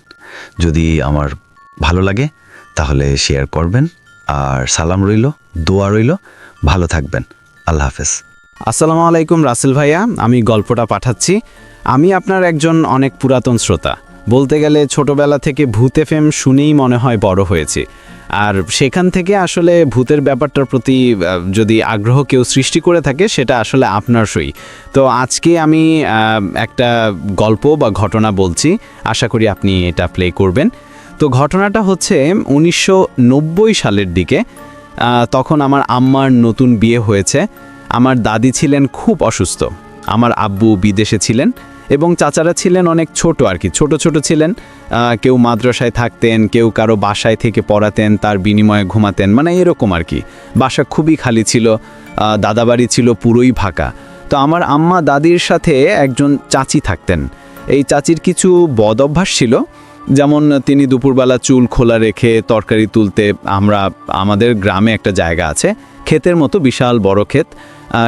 যদি আমার ভালো লাগে তাহলে শেয়ার করবেন, আর সালাম রইল, দোয়া রইল, ভালো থাকবেন, আল্লাহ হাফেজ। আসসালামু আলাইকুম রাসেল ভাইয়া, আমি গল্পটা পাঠাচ্ছি। আমি আপনার একজন অনেক পুরাতন শ্রোতা, বলতে গেলে ছোটবেলা থেকে ভূত এফএম শুনেই মনে হয় বড় হয়েছি। আর সেখান থেকে আসলে ভূতের ব্যাপারটার প্রতি যদি আগ্রহ কেউ সৃষ্টি করে থাকে, সেটা আসলে আপনার সই। তো আজকে আমি একটা গল্প বা ঘটনা বলছি, আশা করি আপনি এটা প্লে করবেন। তো ঘটনাটা হচ্ছে 1990 সালের দিকে। তখন আমার আম্মার নতুন বিয়ে হয়েছে। আমার দাদি ছিলেন খুব অসুস্থ, আমার আব্বু বিদেশে ছিলেন, এবং চাচারা ছিলেন অনেক ছোট আর কি, ছোট ছোট ছিলেন। কেউ মাদ্রাসায় থাকতেন, কেউ কারো বাসায় থেকে পড়াতেন, তার বিনিময়ে ঘুমাতেন, মানে এরকম আর কি। বাসা খুবই খালি ছিল, দাদাবাড়ি ছিল পুরোই ফাঁকা। তো আমার আম্মা দাদির সাথে একজন চাচি থাকতেন। এই চাচির কিছু বদ অভ্যাস ছিল, যেমন তিনি দুপুরবেলা চুল খোলা রেখে তরকারি তুলতে, আমাদের গ্রামে একটা জায়গা আছে, ক্ষেতের মতো বিশাল বড় ক্ষেত,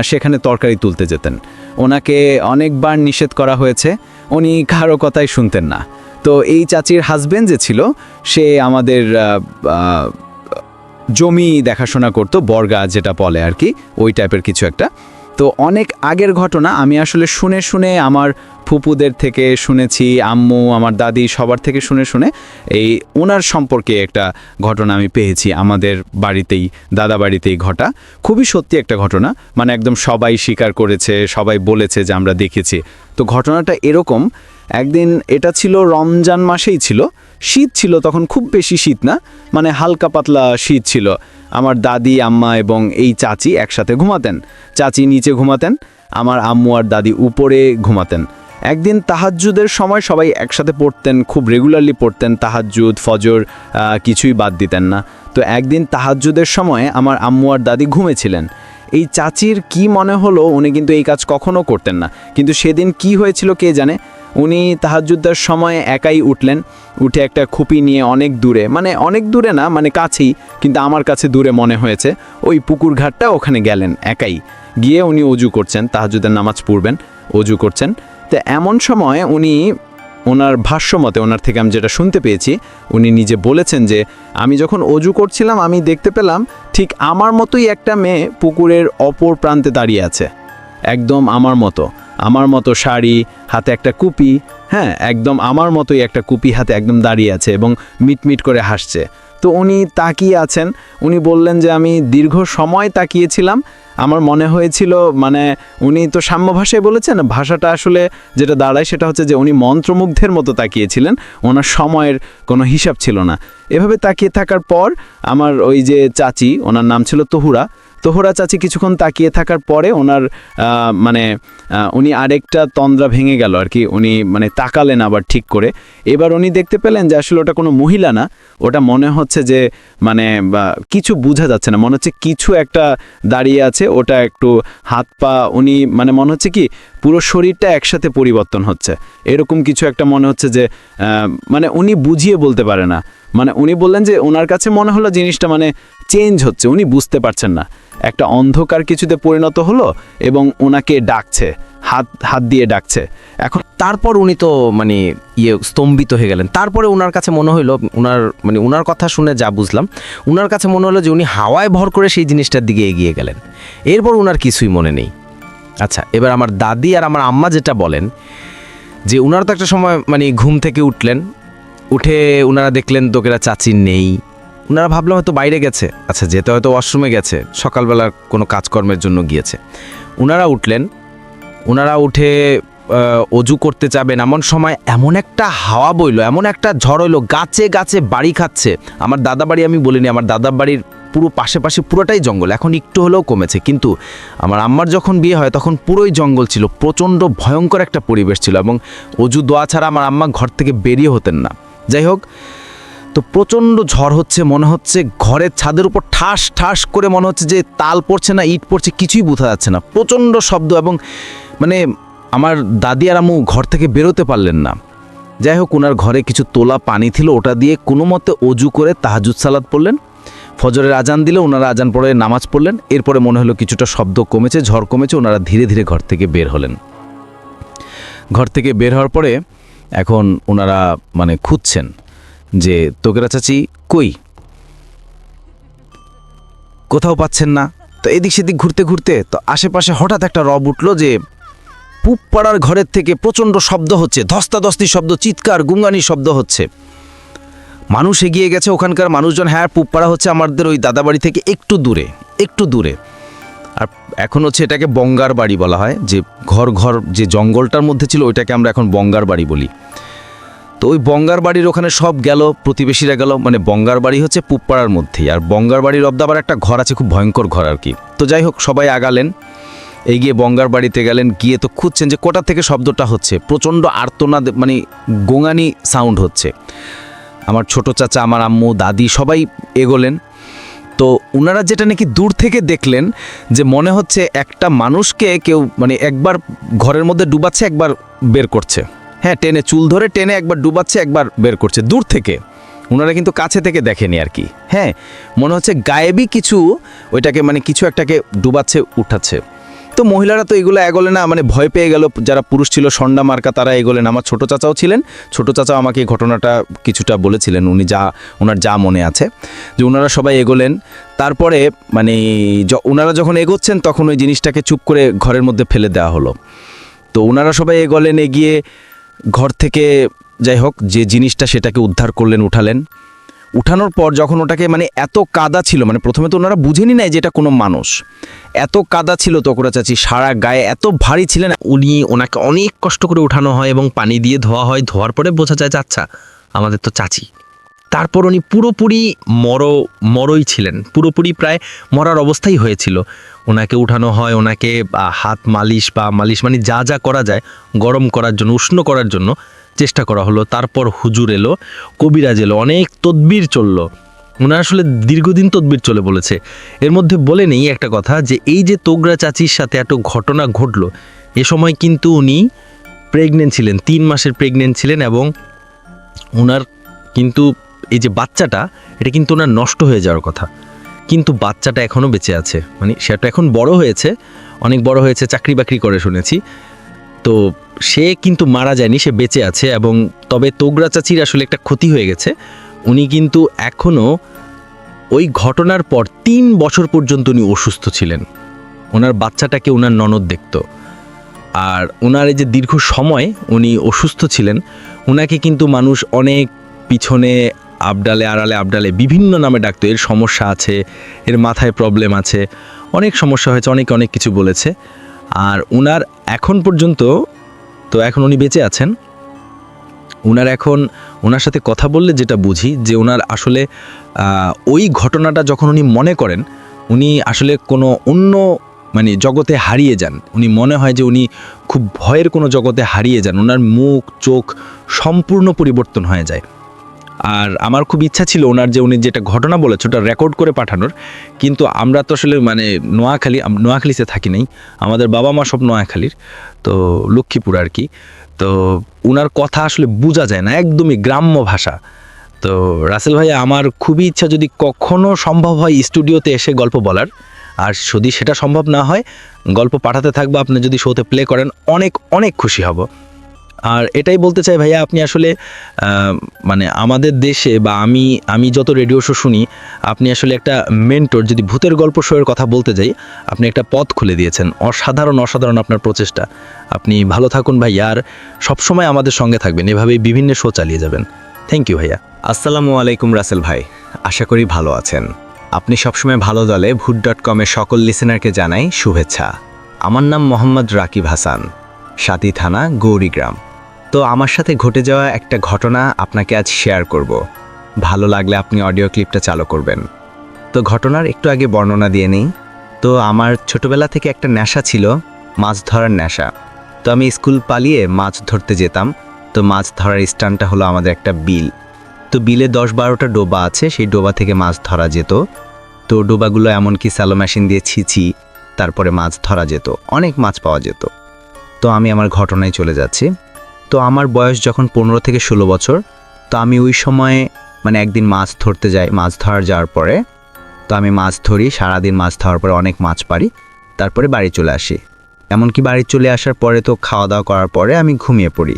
সেখানে তরকারি তুলতে যেতেন। ওনাকে অনেকবার নিষেধ করা হয়েছে, উনি কারো কথাই শুনতেন না। তো এই চাচির হাজবেন্ড যে ছিল, সে আমাদের জমি দেখাশোনা করতো, বর্গা যেটা বলে আর কি, ওই টাইপের কিছু একটা। তো অনেক আগের ঘটনা, আমি আসলে শুনে শুনে, আমার ফুপুদের থেকে শুনেছি, আম্মু, আমার দাদি, সবার থেকে শুনে শুনে এই ওনার সম্পর্কে একটা ঘটনা আমি পেয়েছি, আমাদের বাড়িতেই, দাদা বাড়িতেই ঘটা। খুবই সত্যি একটা ঘটনা, মানে একদম সবাই স্বীকার করেছে, সবাই বলেছে যে আমরা দেখেছি। তো ঘটনাটা এরকম, একদিন, এটা ছিল রমজান মাসেই ছিল, শীত ছিল তখন, খুব বেশি শীত না, মানে হালকা পাতলা শীত ছিল। আমার দাদি, আম্মা এবং এই চাচি একসাথে ঘুমাতেন। চাচি নিচে ঘুমাতেন, আমার আম্মু আর দাদি উপরে ঘুমাতেন। একদিন তাহাজ্জুদের সময় সবাই একসাথে পড়তেন, খুব রেগুলারলি পড়তেন, তাহাজ্জুদ, ফজর কিছুই বাদ দিতেন না। তো একদিন তাহাজ্জুদের সময় আমার আম্মু আর দাদি ঘুমেছিলেন। এই চাচির কি মনে হলো, উনি কিন্তু এই কাজ কখনো করতেন না, কিন্তু সেদিন কি হয়েছিল কে জানে, উনি তাহাজ্জুদের সময় একাই উঠলেন, উঠে একটা খুপি নিয়ে অনেক দূরে, মানে অনেক দূরে না, মানে কাছেই, কিন্তু আমার কাছে দূরে মনে হয়েছে, ওই পুকুর ঘাটটা, ওখানে গেলেন একাই। গিয়ে উনি অজু করছেন, তাহাজ্জুদের নামাজ পড়বেন, অজু করছেন। তো এমন সময় উনি, ওনার ভাষ্যমতে, ওনার থেকে আমি যেটা শুনতে পেয়েছি, উনি নিজে বলেছেন যে আমি যখন অজু করছিলাম, আমি দেখতে পেলাম ঠিক আমার মতোই একটা মেয়ে পুকুরের অপর প্রান্তে দাঁড়িয়ে আছে, একদম আমার মতো শাড়ি, হাতে একটা কুপি, হ্যাঁ একদম আমার মতোই একটা কুপি হাতে একদম দাঁড়িয়ে আছে, এবং মিটমিট করে হাসছে। তো উনি তাকিয়ে আছেন। উনি বললেন যে আমি দীর্ঘ সময় তাকিয়েছিলাম, আমার মনে হয়েছিল মানে উনি তো সাম্য ভাষায় বলেছেন, ভাষাটা আসলে যেটা দাঁড়ায় সেটা হচ্ছে যে উনি মন্ত্রমুগ্ধের মতো তাকিয়েছিলেন, ওনার সময়ের কোনো হিসাব ছিল না। এভাবে তাকিয়ে থাকার পর আমার ওই যে চাচি, ওনার নাম ছিল তোহরা চাচি কিছুক্ষণ তাকিয়ে থাকার পরে ওনার উনি আরেকটা তন্দ্রা ভেঙে গেল আর কি, উনি মানে তাকালেন আবার ঠিক করে। এবার উনি দেখতে পেলেন যে আসলে ওটা কোনো মহিলা না, ওটা মনে হচ্ছে যে মানে কিছু বোঝা যাচ্ছে না, মনে হচ্ছে কিছু একটা দাঁড়িয়ে আছে, ওটা একটু হাত পা উনি মানে মনে হচ্ছে কি পুরো শরীরটা একসাথে পরিবর্তন হচ্ছে, এরকম কিছু একটা মনে হচ্ছে যে মানে উনি বুঝিয়ে বলতে পারে না। মানে উনি বললেন যে ওনার কাছে মনে হলো জিনিসটা মানে চেঞ্জ হচ্ছে, উনি বুঝতে পারছেন না, একটা অন্ধকার কিছুতে পরিণত হলো এবং ওনাকে ডাকছে, হাত দিয়ে ডাকছে। এখন তারপর উনি তো মানে স্তম্ভিত হয়ে গেলেন। তারপরে ওনার কাছে মনে হইলো, ওনার কথা শুনে যা বুঝলাম, ওনার কাছে মনে হলো যে উনি হাওয়ায় ভর করে সেই জিনিসটার দিকে এগিয়ে গেলেন। এরপর ওনার কিছুই মনে নেই। আচ্ছা, এবার আমার দাদি আর আমার আম্মা যেটা বলেন যে ওনারা তো একটা সময় মানে ঘুম থেকে উঠলেন, উঠে ওনারা দেখলেন তোকেরা চাচি নেই। ওনারা ভাবলাম হয়তো বাইরে গেছে, আচ্ছা যেতে হয়তো ওয়াশরুমে গেছে, সকালবেলার কোনো কাজকর্মের জন্য গিয়েছে। ওনারা উঠলেন, ওনারা উঠে অজু করতে যাবেন, এমন সময় এমন একটা হাওয়া বইলো, এমন একটা ঝড় হইলো, গাছে গাছে বাড়ি খাচ্ছে। আমার দাদা বাড়ি আমি বলিনি, আমার দাদা বাড়ির পুরো পাশে পুরোটাই জঙ্গল, এখন একটু হলেও কমেছে, কিন্তু আমার আম্মার যখন বিয়ে হয় তখন পুরোই জঙ্গল ছিল, প্রচণ্ড ভয়ঙ্কর একটা পরিবেশ ছিল, এবং অজু দোয়া ছাড়া আমার আম্মা ঘর থেকে বেরিয়ে হতেন না। যাই হোক, তো প্রচণ্ড ঝড় হচ্ছে, মনে হচ্ছে ঘরের ছাদের উপর ঠাস ঠাস করে মনে হচ্ছে যে তাল পড়ছে না ইট পড়ছে, কিছুই বোঝা যাচ্ছে না, প্রচণ্ড শব্দ, এবং মানে আমার দাদি আর আম্মু ঘর থেকে বেরোতে পারলেন না। যাই হোক, ওনার ঘরে কিছু তোলা পানি ছিল, ওটা দিয়ে কোনো মতে অজু করে তাহাজ্জুদ সালাত পড়লেন। ফজরের আজান দিলে ওনারা আজান পড়ে নামাজ পড়লেন। এরপরে মনে হলো কিছুটা শব্দ কমেছে, ঝড় কমেছে, ওনারা ধীরে ধীরে ঘর থেকে বের হলেন। ঘর থেকে বের হওয়ার পরে এখন ওনারা মানে খুঁজছেন যে তোকেরা চাচি কই, কোথাও পাচ্ছেন না। তো এদিক সেদিক ঘুরতে ঘুরতে তো আশেপাশে হঠাৎ একটা রব উঠলো যে পুপ পাড়ার ঘরের থেকে প্রচণ্ড শব্দ হচ্ছে, ধস্তাধস্তি শব্দ, চিৎকার গুঙ্গানি শব্দ হচ্ছে। মানুষ এগিয়ে গেছে, ওখানকার মানুষজন, হ্যাঁ পুপ পাড়া হচ্ছে আমাদের ওই দাদাবাড়ি থেকে একটু দূরে। আর এখন হচ্ছে এটাকে বঙ্গার বাড়ি বলা হয়, যে ঘর যে জঙ্গলটার মধ্যে ছিল ওইটাকে আমরা এখন বঙ্গার বাড়ি বলি। তো ওই বঙ্গার বাড়ির ওখানে সব গেল, প্রতিবেশীরা গেল, মানে বঙ্গার বাড়ি হচ্ছে পুপপাড়ার মধ্যেই, আর বঙ্গার বাড়ির অব্দ আবার একটা ঘর আছে, খুব ভয়ঙ্কর ঘর আর কি। তো যাই হোক, সবাই আগালেন, এগিয়ে বঙ্গার বাড়িতে গেলেন, গিয়ে তো খুঁজছেন যে কোথা থেকে শব্দটা হচ্ছে, প্রচণ্ড আর্তনাদ মানে গোঙানি সাউন্ড হচ্ছে। আমার ছোট চাচা, আমার আম্মু, দাদি সবাই এগোলেন। তো ওনারা যেটা নাকি দূর থেকে দেখলেন যে মনে হচ্ছে একটা মানুষকে কেউ মানে একবার ঘরের মধ্যে ডুবাচ্ছে, একবার বের করছে, হ্যাঁ টেনে চুল ধরে টেনে একবার ডুবাচ্ছে, একবার বের করছে দূর থেকে। ওনারা কিন্তু কাছে থেকে দেখেনি আর কি, হ্যাঁ মনে হচ্ছে গায়েবী কিছু ওইটাকে মানে কিছু একটাকে ডুবাচ্ছে, উঠাচ্ছে। তো মহিলারা তো এগুলো এগোলে না, মানে ভয় পেয়ে গেল, যারা পুরুষ ছিল সন্ডা মার্কা তারা এগোলেন। আমার ছোট চাচাও ছিলেন, ছোট চাচাও আমাকে এই ঘটনাটা কিছুটা বলেছিলেন, ওনার যা মনে আছে, যে ওনারা সবাই এগোলেন। তারপরে মানে ওনারা যখন এগোচ্ছেন তখন ওই জিনিসটাকে চুপ করে ঘরের মধ্যে ফেলে দেওয়া হলো। তো ওনারা সবাই এগোলেন, এগিয়ে ঘর থেকে যাই হোক যে জিনিসটা সেটাকে উদ্ধার করলেন, উঠানোর পর যখন ওটাকে মানে এত কাদা ছিল, মানে প্রথমে তো ওনারা বুঝেনি নাই যে এটা কোনো মানুষ, এত কাদা ছিল তোকরা চাচি, সারা গায়ে এত ভারী ছিলেন। ওনাকে অনেক কষ্ট করে উঠানো হয় এবং পানি দিয়ে ধোয়া হয়, ধোয়ার পরে বোঝা যায় যে আচ্ছা আমাদের তো চাচি। তারপর উনি পুরোপুরি মরই ছিলেন, পুরোপুরি প্রায় মরার অবস্থাই হয়েছিল। ওনাকে উঠানো হয়, ওনাকে হাত মালিশ মানে যা যা করা যায় গরম করার জন্য, উষ্ণ করার জন্য চেষ্টা করা হলো। তারপর হুজুর এলো, কবিরাজ এলো, অনেক তদবির চললো। ওনার আসলে দীর্ঘদিন তদবির চলে বলেছে। এর মধ্যে বলে নেই একটা কথা, যে এই যে তোগরা চাচির সাথে এত ঘটনা ঘটলো, এ সময় কিন্তু উনি প্রেগনেন্ট ছিলেন, 3 মাসের প্রেগনেন্ট ছিলেন, এবং ওনার কিন্তু এই যে বাচ্চাটা, এটা কিন্তু ওনার নষ্ট হয়ে যাওয়ার কথা, কিন্তু বাচ্চাটা এখনও বেঁচে আছে। মানে সেটা এখন বড় হয়েছে, অনেক বড় হয়েছে, চাকরি বাকরি করে শুনেছি। তো সে কিন্তু মারা যায়নি, সে বেঁচে আছে। এবং তবে তোগরা চাচির আসলে একটা ক্ষতি হয়ে গেছে, উনি কিন্তু এখনও ওই ঘটনার পর 3 বছর পর্যন্ত উনি অসুস্থ ছিলেন। ওনার বাচ্চাটাকে ওনার ননদ দেখত, আর ওনার এই যে দীর্ঘ সময় উনি অসুস্থ ছিলেন, ওনাকে কিন্তু মানুষ অনেক পিছনে আবডালে আড়ালে আবডালে বিভিন্ন নামে ডাকতো, এর সমস্যা আছে, এর মাথায় প্রবলেম আছে, অনেক সমস্যা হয়েছে, অনেক অনেক কিছু বলেছে। আর উনার এখন পর্যন্ত, তো এখন উনি বেঁচে আছেন, ওনার সাথে কথা বললে যেটা বুঝি যে ওনার আসলে ওই ঘটনাটা যখন উনি মনে করেন, উনি আসলে কোনো অন্য মানে জগতে হারিয়ে যান। উনি মনে হয় যে উনি খুব ভয়ের কোনো জগতে হারিয়ে যান, ওনার মুখ চোখ সম্পূর্ণ পরিবর্তন হয়ে যায়। আর আমার খুব ইচ্ছা ছিল ওনার যে উনি যেটা ঘটনা বলেছে ওটা রেকর্ড করে পাঠানোর, কিন্তু আমরা তো আসলে মানে নোয়াখালীতে থাকি নাই, আমাদের বাবা মা সব নোয়াখালীর, তো লক্ষ্মীপুর আর কি। তো উনার কথা আসলে বোঝা যায় না, একদমই গ্রাম্য ভাষা। তো রাসেল ভাইয়া, আমার খুবই ইচ্ছা যদি কখনো সম্ভব হয় স্টুডিওতে এসে গল্প বলার, আর যদি সেটা সম্ভব না হয় গল্প পাঠাতে থাকবো, আপনি যদি শোতে প্লে করেন অনেক অনেক খুশি হব। আর এটাই বলতে চাই ভাইয়া, আপনি আসলে মানে আমাদের দেশে বা আমি যত রেডিও শো শুনি, আপনি আসলে একটা মেন্টর। যদি ভূতের গল্প শোয়ের কথা বলতে যাই, আপনি একটা পথ খুলে দিয়েছেন, অসাধারণ আপনার প্রচেষ্টা। আপনি ভালো থাকুন ভাইয়া, আর সবসময় আমাদের সঙ্গে থাকবেন, এভাবেই বিভিন্ন শো চালিয়ে যাবেন। থ্যাংক ইউ ভাইয়া। আসসালামু আলাইকুম রাসেল ভাই, আশা করি ভালো আছেন। আপনি সবসময় ভালো দলে ভূত.com-এর সকল লিসেনারকে জানাই শুভেচ্ছা। আমার নাম মোহাম্মদ রাকিব হাসান, সাতি থানা, গৌরীগ্রাম। তো আমার সাথে ঘটে যাওয়া একটা ঘটনা আপনাকে আজ শেয়ার করব। ভালো লাগলে আপনি অডিও ক্লিপটা চালু করবেন। তো ঘটনার একটু আগে বর্ণনা দিয়ে নিই। তো আমার ছোটবেলা থেকে একটা নেশা ছিল, মাছ ধরার নেশা। তো আমি স্কুল পালিয়ে মাছ ধরতে যেতাম। তো মাছ ধরার স্থানটা হলো আমাদের একটা বিল। তো বিলে 10-12টা ডোবা আছে, সেই ডোবা থেকে মাছ ধরা যেত। তো ডোবাগুলো এমনকি স্যালো মেশিন দিয়ে ছিঁচি, তারপরে মাছ ধরা যেত, অনেক মাছ পাওয়া যেত। তো আমি আমার ঘটনায় চলে যাচ্ছি। তো আমার বয়স যখন 15 থেকে 16 বছর, তো আমি ওই সময়ে মানে একদিন মাছ ধরতে যাই। মাছ ধরার যাওয়ার পরে তো আমি মাছ ধরি, সারাদিন মাছ ধরার পরে অনেক মাছ পারি, তারপরে বাড়ি চলে আসি। এমনকি বাড়ি চলে আসার পরে তো খাওয়া দাওয়া করার পরে আমি ঘুমিয়ে পড়ি।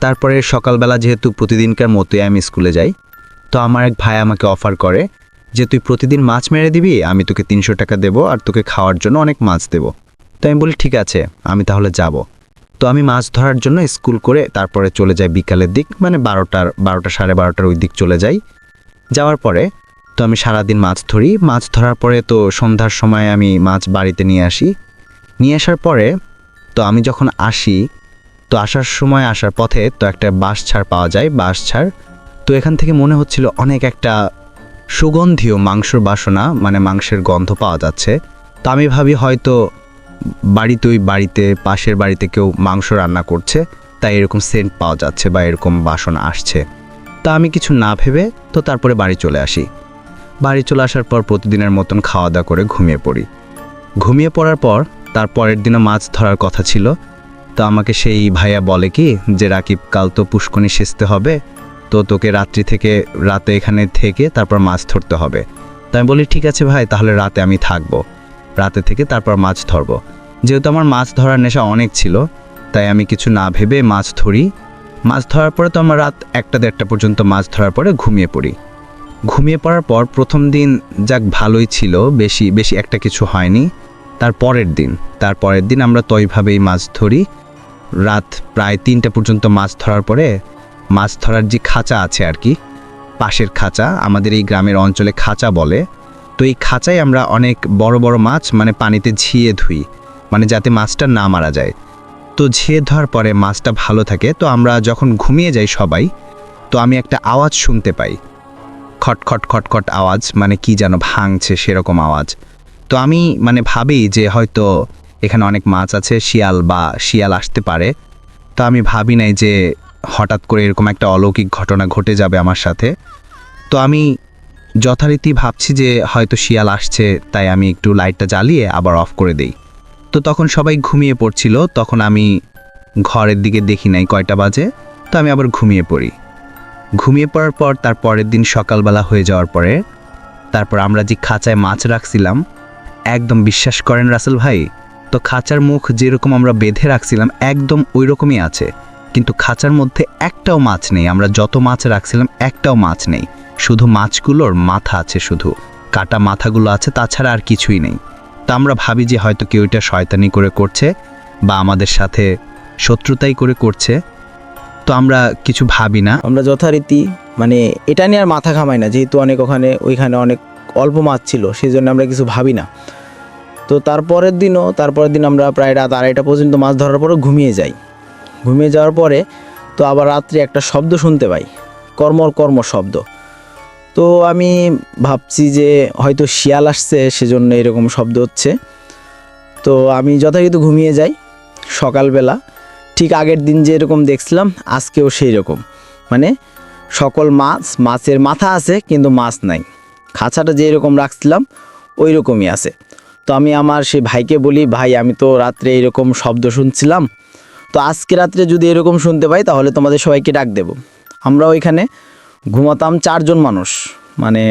তারপরে সকালবেলা যেহেতু প্রতিদিনকার মতোই আমি স্কুলে যাই, তো আমার এক ভাই আমাকে অফার করে যে তুই প্রতিদিন মাছ মেরে দিবি, আমি তোকে 300 টাকা দেবো আর তোকে খাওয়ার জন্য অনেক মাছ দেবো। তো আমি বলি ঠিক আছে, আমি তাহলে যাব। তো আমি মাছ ধরার জন্য স্কুল করে তারপরে চলে যাই বিকালের দিক, মানে 12টা সাড়ে 12টার ওই দিক চলে যাই। যাওয়ার পরে তো আমি সারাদিন মাছ ধরি। মাছ ধরার পরে তো সন্ধ্যার সময় আমি মাছ বাড়িতে নিয়ে আসি। নিয়ে আসার পরে তো আমি যখন আসি, তো আসার পথে তো একটা বাঁশঝাড় পাওয়া যায়, বাঁশঝাড়। তো এখান থেকে মনে হচ্ছিল অনেক একটা সুগন্ধীয় মাংসর বাসনা, মানে মাংসের গন্ধ পাওয়া যাচ্ছে। তো আমি ভাবি হয়তো বাড়িতে পাশের বাড়িতে কেউ মাংস রান্না করছে, তাই এরকম সেন্ট পাওয়া যাচ্ছে বা এরকম বাসনা আসছে। তা আমি কিছু না ভেবে তো তারপরে বাড়ি চলে আসি। বাড়ি চলে আসার পর প্রতিদিনের মতন খাওয়া দাওয়া করে ঘুমিয়ে পড়ি। ঘুমিয়ে পড়ার পর তার পরের দিনও মাছ ধরার কথা ছিল। তো আমাকে সেই ভাইয়া বলে কি যে রাকিব, কাল তো পুষ্করণী সেচতে হবে, তো তোকে রাতে এখানে থেকে তারপর মাছ ধরতে হবে। তো আমি বলি ঠিক আছে ভাই, তাহলে রাতে আমি থাকবো, রাতে থেকে তারপর মাছ ধরবো। যেহেতু আমার মাছ ধরার নেশা অনেক ছিল, তাই আমি কিছু না ভেবে মাছ ধরি। মাছ ধরার পরে তো আমার রাত 1টা-1:30 পর্যন্ত মাছ ধরার পরে ঘুমিয়ে পড়ি। ঘুমিয়ে পড়ার পর প্রথম দিন যাক ভালোই ছিল, বেশি একটা কিছু হয়নি। তারপরের দিন আমরা তো ওইভাবেই মাছ ধরি। রাত প্রায় 3টা পর্যন্ত মাছ ধরার পরে মাছ ধরার যে খাঁচা আছে আর কি, পাশের খাঁচা, আমাদের এই গ্রামের অঞ্চলে খাঁচা বলে। তো এই খাঁচায় আমরা অনেক বড় বড় মাছ মানে পানিতে ঝিয়ে ধুই, মানে যাতে মাছটা না মারা যায়। তো ঝিয়ে ধোয়ার পরে মাছটা ভালো থাকে। তো আমরা যখন ঘুমিয়ে যাই সবাই, তো আমি একটা আওয়াজ শুনতে পাই, খটখট খটখট আওয়াজ, মানে কি যেন ভাঙছে সেরকম আওয়াজ। তো আমি মানে ভাবি যে হয়তো এখানে অনেক মাছ আছে, শিয়াল আসতে পারে। তো আমি ভাবি নাই যে হঠাৎ করে এরকম একটা অলৌকিক ঘটনা ঘটে যাবে আমার সাথে। তো আমি যথারীতি ভাবছি যে হয়তো শিয়াল আসছে, তাই আমি একটু লাইটটা জ্বালিয়ে আবার অফ করে দেই। তো তখন সবাই ঘুমিয়ে পড়ছিল, তখন আমি ঘরের দিকে দেখি নাই কয়টা বাজে। তো আমি আবার ঘুমিয়ে পড়ি। ঘুমিয়ে পড়ার পর তার পরের দিন সকালবেলা হয়ে যাওয়ার পরে তারপর আমরা যে খাঁচায় মাছ রাখছিলাম, একদম বিশ্বাস করেন রাসেল ভাই, তো খাঁচার মুখ যেরকম আমরা বেঁধে রাখছিলাম একদম ওই রকমই আছে, কিন্তু খাঁচার মধ্যে একটাও মাছ নেই। আমরা যত মাছ রাখছিলাম একটাও মাছ নেই, শুধু মাছগুলোর মাথা আছে, শুধু কাটা মাথাগুলো আছে, তাছাড়া আর কিছুই নেই। তা আমরা ভাবি যে হয়তো কেউ এটা শয়তানি করে করছে বা আমাদের সাথে শত্রুতাই করে করছে। তো আমরা কিছু ভাবি না। আমরা যথারীতি মানে এটা নিয়ে আর মাথা ঘামাই না, যেহেতু ওইখানে অনেক অল্প মাছ ছিল, সেই জন্য আমরা কিছু ভাবি না। তো তারপরের দিন আমরা প্রায় রাত 2:30 পর্যন্ত মাছ ধরার পরে ঘুমিয়ে যাই। ঘুমিয়ে যাওয়ার পরে তো আবার রাত্রে একটা শব্দ শুনতে পাই, কর্ম শব্দ। তো আমি ভাবছি যে হয়তো শিয়াল আসছে, সেজন্য এরকম শব্দ হচ্ছে। তো আমি যথারীতি ঘুমিয়ে যাই। সকালবেলা ঠিক আগের দিন যে এরকম দেখছিলাম, আজকেও সেই রকম, মানে সকল মাছের মাথা আছে কিন্তু মাছ নাই। খাঁচাটা যে এরকম রাখছিলাম ওই রকমই আছে। তো আমি আমার সেই ভাইকে বলি, ভাই আমি তো রাত্রে এরকম শব্দ শুনছিলাম, তো আজকে রাত্রে যদি এরকম শুনতে পাই তাহলে তোমাদের সবাইকে ডাক দেব। আমরা ওইখানে ঘুমাতাম 4 জন মানুষ, মানে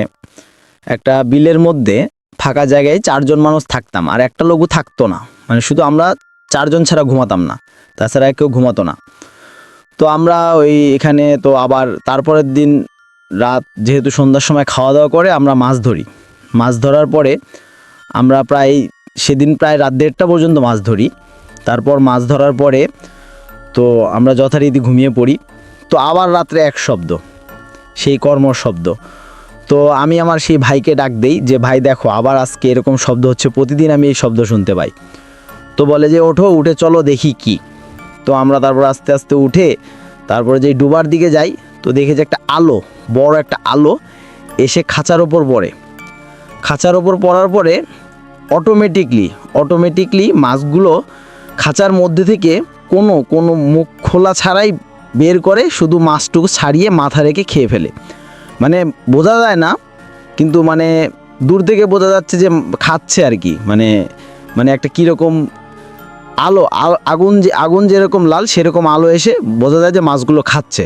একটা বিলের মধ্যে ফাঁকা জায়গায় 4 জন মানুষ থাকতাম, আর একটা লোকও থাকতো না, মানে শুধু আমরা 4 জন ছাড়া ঘুমাতাম না, তাছাড়া কেউ ঘুমাতো না। তো আমরা এখানে তো আবার তারপরের দিন রাত যেহেতু সন্ধ্যার সময় খাওয়া দাওয়া করে আমরা মাছ ধরি। মাছ ধরার পরে আমরা সেদিন প্রায় রাত 1:30 পর্যন্ত মাছ ধরি। তারপর মাছ ধরার পরে তো আমরা যথারীতি ঘুমিয়ে পড়ি। তো আবার রাত্রে এক শব্দ, সেই কর্মর শব্দ। তো আমি আমার সেই ভাইকে ডাক দেই যে, ভাই দেখো আবার আজকে এরকম শব্দ হচ্ছে, প্রতিদিন আমি এই শব্দ শুনতে পাই। তো বলে যে উঠে চলো দেখি কি। তো আমরা তারপর আস্তে আস্তে উঠে তারপরে যেই ডুবার দিকে যাই, তো দেখি যে একটা আলো, বড় একটা আলো এসে খাঁচার ওপর পড়ে। খাঁচার ওপর পড়ার পরে অটোমেটিকলি মাছগুলো খাঁচার মধ্যে থেকে কোনো মুখ খোলা ছাড়াই বের করে শুধু মাছটুকু ছাড়িয়ে মাথা রেখে খেয়ে ফেলে। মানে বোঝা যায় না, কিন্তু মানে দূর থেকে বোঝা যাচ্ছে যে খাচ্ছে আর কি। মানে একটা কীরকম আলো, আগুন যেরকম লাল সেরকম আলো এসে বোঝা যায় যে মাছগুলো খাচ্ছে।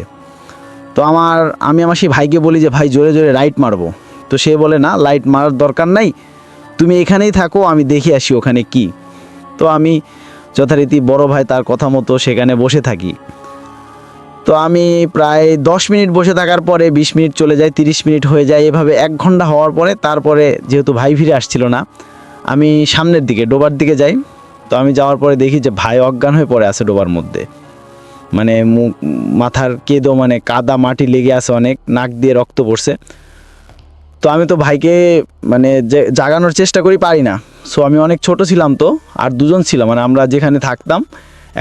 তো আমি আমার সেই ভাইকে বলি যে, ভাই জোরে জোরে লাইট মারবো। তো সে বলে, না লাইট মারার দরকার নাই, তুমি এখানেই থাকো, আমি দেখে আসি ওখানে কি। তো আমি যথারীতি বড় ভাই তার কথা মতো সেখানে বসে থাকি। তো আমি প্রায় 10 মিনিট বসে থাকার পরে 20 মিনিট চলে যায়, 30 মিনিট হয়ে যায়, এভাবে 1 ঘন্টা হওয়ার পরে তারপরে যেহেতু ভাই ফিরে আসছিল না, আমি সামনের দিকে ডোবার দিকে যাই। তো আমি যাওয়ার পরে দেখি যে ভাই অজ্ঞান হয়ে পড়ে আছে ডোবার মধ্যে, মানে মাথার কেদো, মানে কাদা মাটি লেগে আছে অনেক, নাক দিয়ে রক্ত পড়ছে। তো আমি তো ভাইকে মানে জাগানোর চেষ্টা করি, পারি না। সো আমি অনেক ছোট ছিলাম, তো আর 2 জন ছিল, মানে আমরা যেখানে থাকতাম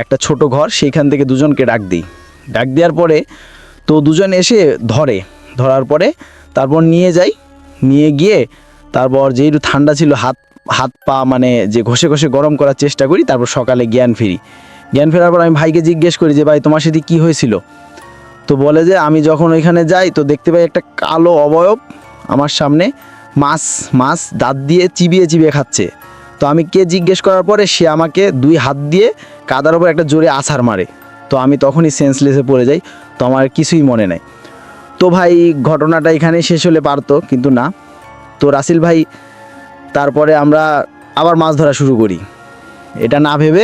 একটা ছোট ঘর, সেইখান থেকে 2 জনকে ডাক দেওয়ার পরে তো 2 জন এসে ধরার পরে তারপর নিয়ে গিয়ে তারপর যেহেতু ঠান্ডা ছিল হাত পা মানে যে ঘষে গরম করার চেষ্টা করি। তারপর সকালে জ্ঞান ফেরার পর আমি ভাইকে জিজ্ঞেস করি যে, ভাই তোমার সাথে কী হয়েছিল? তো বলে যে, আমি যখন ওইখানে যাই তো দেখতে পাই একটা কালো অবয়ব আমার সামনে মাছ দাঁত দিয়ে চিবিয়ে খাচ্ছে। তো আমি জিজ্ঞেস করার পরে সে আমাকে 2 হাত দিয়ে কাদার ওপর একটা জোরে আছাড় মারে। তো আমি তখনই সেন্সলেসে পড়ে যাই, তো আমার কিছুই মনে নাই। তো ভাই ঘটনাটা এখানেই শেষ হলে পারতো, কিন্তু না। তো রাসেল ভাই তারপরে আমরা আবার মাছ ধরা শুরু করি, এটা না ভেবে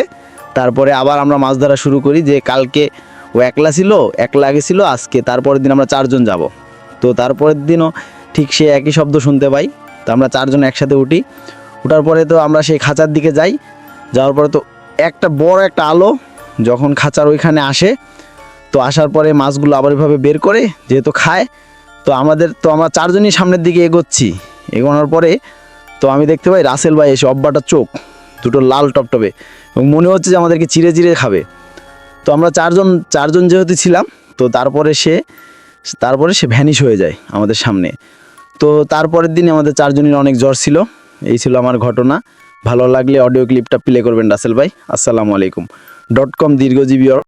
তারপরে আবার আমরা মাছ ধরা শুরু করি যে কালকে ও একলা গেছিল, আজকে তারপরের দিন আমরা 4 জন যাব। তো তারপরের দিনও ঠিক সে একই শব্দ শুনতে পাই। তো আমরা 4 জন একসাথে উঠার পরে তো আমরা সেই খাঁচার দিকে যাওয়ার পরে তো একটা বড় একটা আলো যখন খাঁচার ওইখানে আসে, তো আসার পরে মাছগুলো আবার এভাবে বের করে যেহেতু খায়, তো আমরা 4 জনই সামনের দিকে এগোনোর পরে তো আমি দেখতে পাই রাসেল ভাই এসে অব্বাটা চোখ দুটো লাল টপটপে, এবং মনে হচ্ছে যে আমাদেরকে চিড়ে খাবে। তো আমরা 4 জন যেহেতু ছিলাম, তো তারপরে সে ভ্যানিশ হয়ে যায় আমাদের সামনে। তো তারপরের দিন আমাদের 4 জনের অনেক জ্বর ছিল। এই ছিল আমার ঘটনা। ভালো লাগলে অডিও ক্লিপটা প্লে করবেন রাসেল ভাই। আসসালামু আলাইকুম .com দীর্ঘজীবী